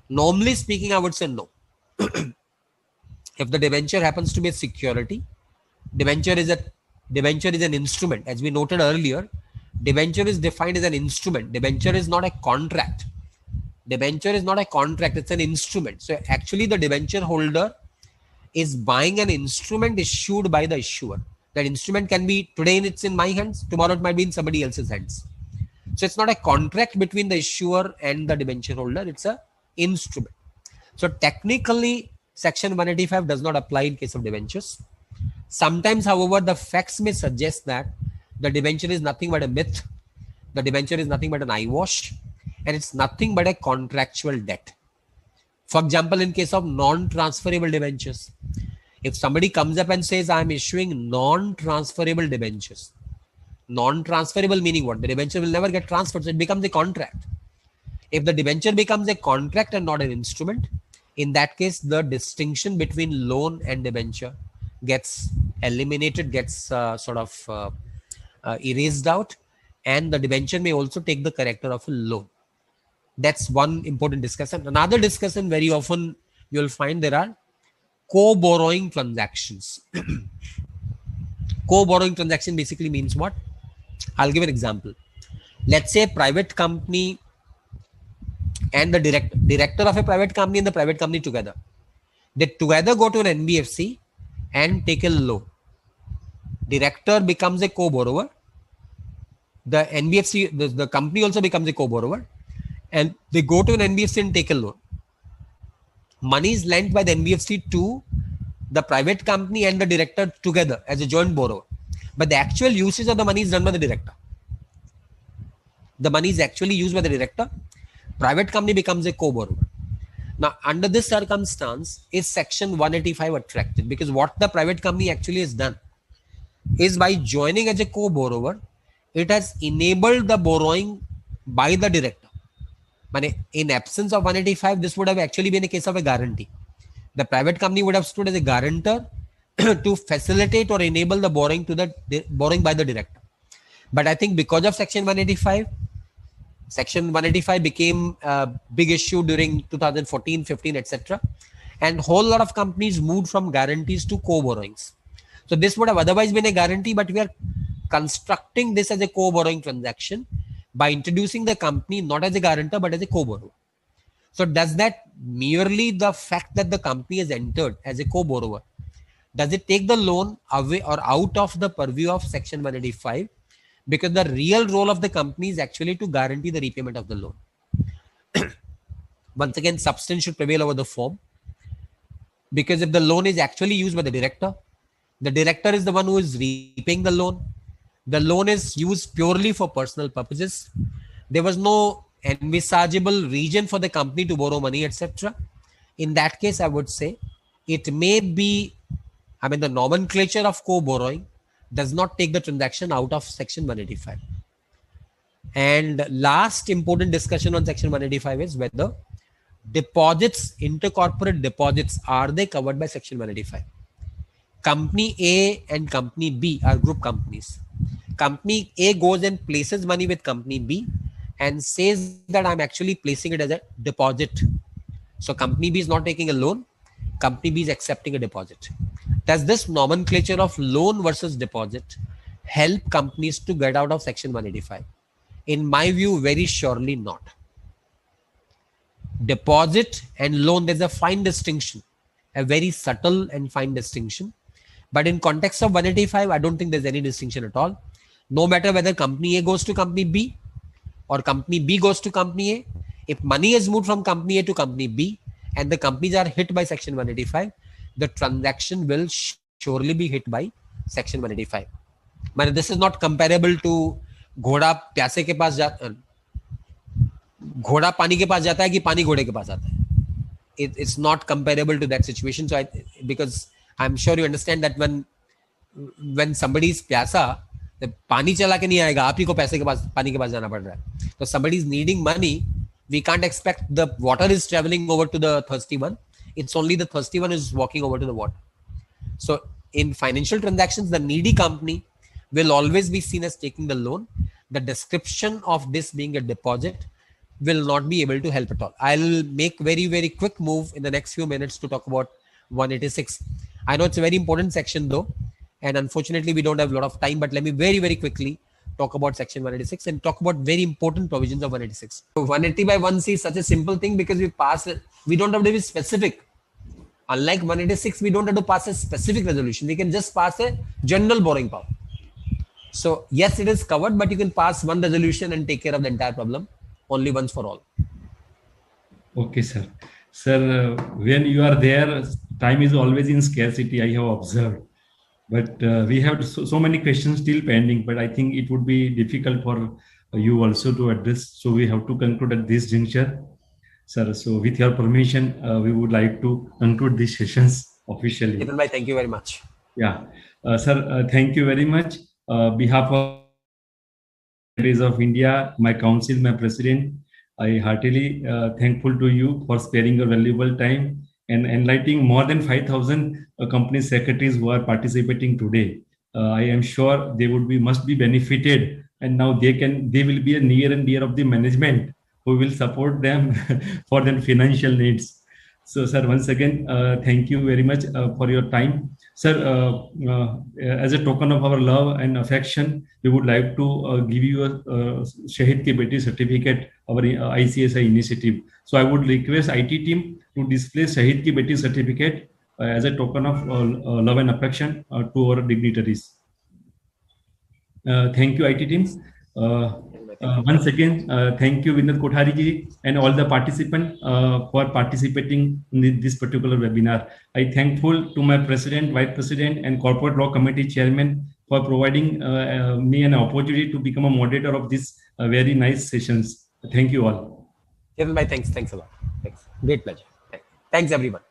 Normally speaking, I would say no. If the debenture happens to be a security, debenture is an instrument. As we noted earlier, debenture is defined as an instrument. Debenture is not a contract. Debenture is not a contract, it's an instrument. So actually the debenture holder is buying an instrument issued by the issuer. That instrument can be, today it's in my hands, tomorrow it might be in somebody else's hands. So it's not a contract between the issuer and the debenture holder, it's an instrument. So technically section 185 does not apply in case of debentures. Sometimes, however, the facts may suggest that the debenture is nothing but a myth, the debenture is nothing but an eyewash, and it's nothing but a contractual debt. For example, in case of non-transferable debentures, if somebody comes up and says, I'm issuing non-transferable debentures, non-transferable meaning what? The debenture will never get transferred, so it becomes a contract. If the debenture becomes a contract and not an instrument, in that case, the distinction between loan and debenture gets eliminated, gets erased out, and the debenture may also take the character of a loan. That's one important discussion. Another discussion, very often you'll find there are co-borrowing transactions. Co-borrowing transaction basically means what? I'll give an example. Let's say a private company and the director of a private company and the private company together. They together go to an NBFC and take a loan. Director becomes a co-borrower. The NBFC, the company also becomes a co-borrower, and they go to an NBFC and take a loan. Money is lent by the NBFC to the private company and the director together as a joint borrower. But the actual usage of the money is done by the director. The money is actually used by the director. Private company becomes a co-borrower. Now, under this circumstance, is section 185 attractive? Because what the private company actually has done is, by joining as a co-borrower, it has enabled the borrowing by the director. But in absence of 185, this would have actually been a case of a guarantee. The private company would have stood as a guarantor to facilitate or enable the borrowing by the director. But I think because of section 185, section 185 became a big issue during 2014, 15, etc. And whole lot of companies moved from guarantees to co-borrowings. So this would have otherwise been a guarantee, but we are constructing this as a co-borrowing transaction by introducing the company not as a guarantor but as a co-borrower. So does that merely the fact that the company has entered as a co-borrower, does it take the loan away or out of the purview of section 185? because the real role of the company is actually to guarantee the repayment of the loan. Once again, substance should prevail over the form, because if the loan is actually used by the director is the one who is repaying the loan. The loan is used purely for personal purposes. There was no envisageable reason for the company to borrow money, etc. In that case, I would say it may be, I mean, the nomenclature of co-borrowing does not take the transaction out of Section 185. And last important discussion on Section 185 is whether deposits, intercorporate deposits, are they covered by Section 185? Company A and Company B are group companies. Company A goes and places money with Company B and says that I'm actually placing it as a deposit. So Company B is not taking a loan. Company B is accepting a deposit. Does this nomenclature of loan versus deposit help companies to get out of Section 185? In my view, very surely not. Deposit and loan, there's a fine distinction, a very subtle and fine distinction. But in context of 185, I don't think there's any distinction at all. No matter whether company A goes to company B or company B goes to company A, if money is moved from company A to company B and the companies are hit by Section 185, the transaction will surely be hit by Section 185. But this is not comparable to घोड़ा प्यासे के पास घोड़ा पानी के पास जाता है कि पानी घोड़े के पास आता है. It's not comparable to that situation. So because I'm sure you understand that when somebody is प्यासा, पानी चला के नहीं आएगा, आप ही को पैसे के पास पानी के पास जाना पड़ रहा है. So somebody is needing money, we can't expect the water is traveling over to the thirsty one. It's only the thirsty one is walking over to the water. So in financial transactions, the needy company will always be seen as taking the loan. The description of this being a deposit will not be able to help at all. I'll make very, very quick move in the next few minutes to talk about 186. I know it's a very important section though, and unfortunately we don't have a lot of time, but let me very, very quickly talk about section 186 and talk about very important provisions of 186. So 180 by 1C is such a simple thing because we don't have to be specific. Unlike 186, we don't have to pass a specific resolution. We can just pass a general borrowing power. So yes, it is covered, but you can pass one resolution and take care of the entire problem only once for all. Okay, sir. Sir, when you are there, time is always in scarcity, I have observed. But we have so many questions still pending, but I think it would be difficult for you also to address. So we have to conclude at this juncture. Sir, so with your permission, we would like to conclude these sessions officially. Ketan bhai, thank you very much. Yeah. Sir, thank you very much. Behalf of of India, my council, my president, I heartily thankful to you for sparing your valuable time and enlightening more than 5,000 company secretaries who are participating today. I am sure they must be benefited, and now they will be a near and dear of the management who will support them for their financial needs. So, sir, once again, thank you very much for your time. Sir, as a token of our love and affection, we would like to give you a Shahid Ki Beti certificate, our ICSI initiative. So I would request IT team to display Shahid Ki Beti certificate as a token of love and affection to our dignitaries. Thank you, IT team. Once again, thank you, Vinod Kothari ji, and all the participants for participating in this particular webinar. I thankful to my president, vice president, and corporate law committee chairman for providing me an opportunity to become a moderator of this very nice sessions. Thank you all. Ketan bhai, thanks a lot. Thanks. Great pleasure. Thanks everyone.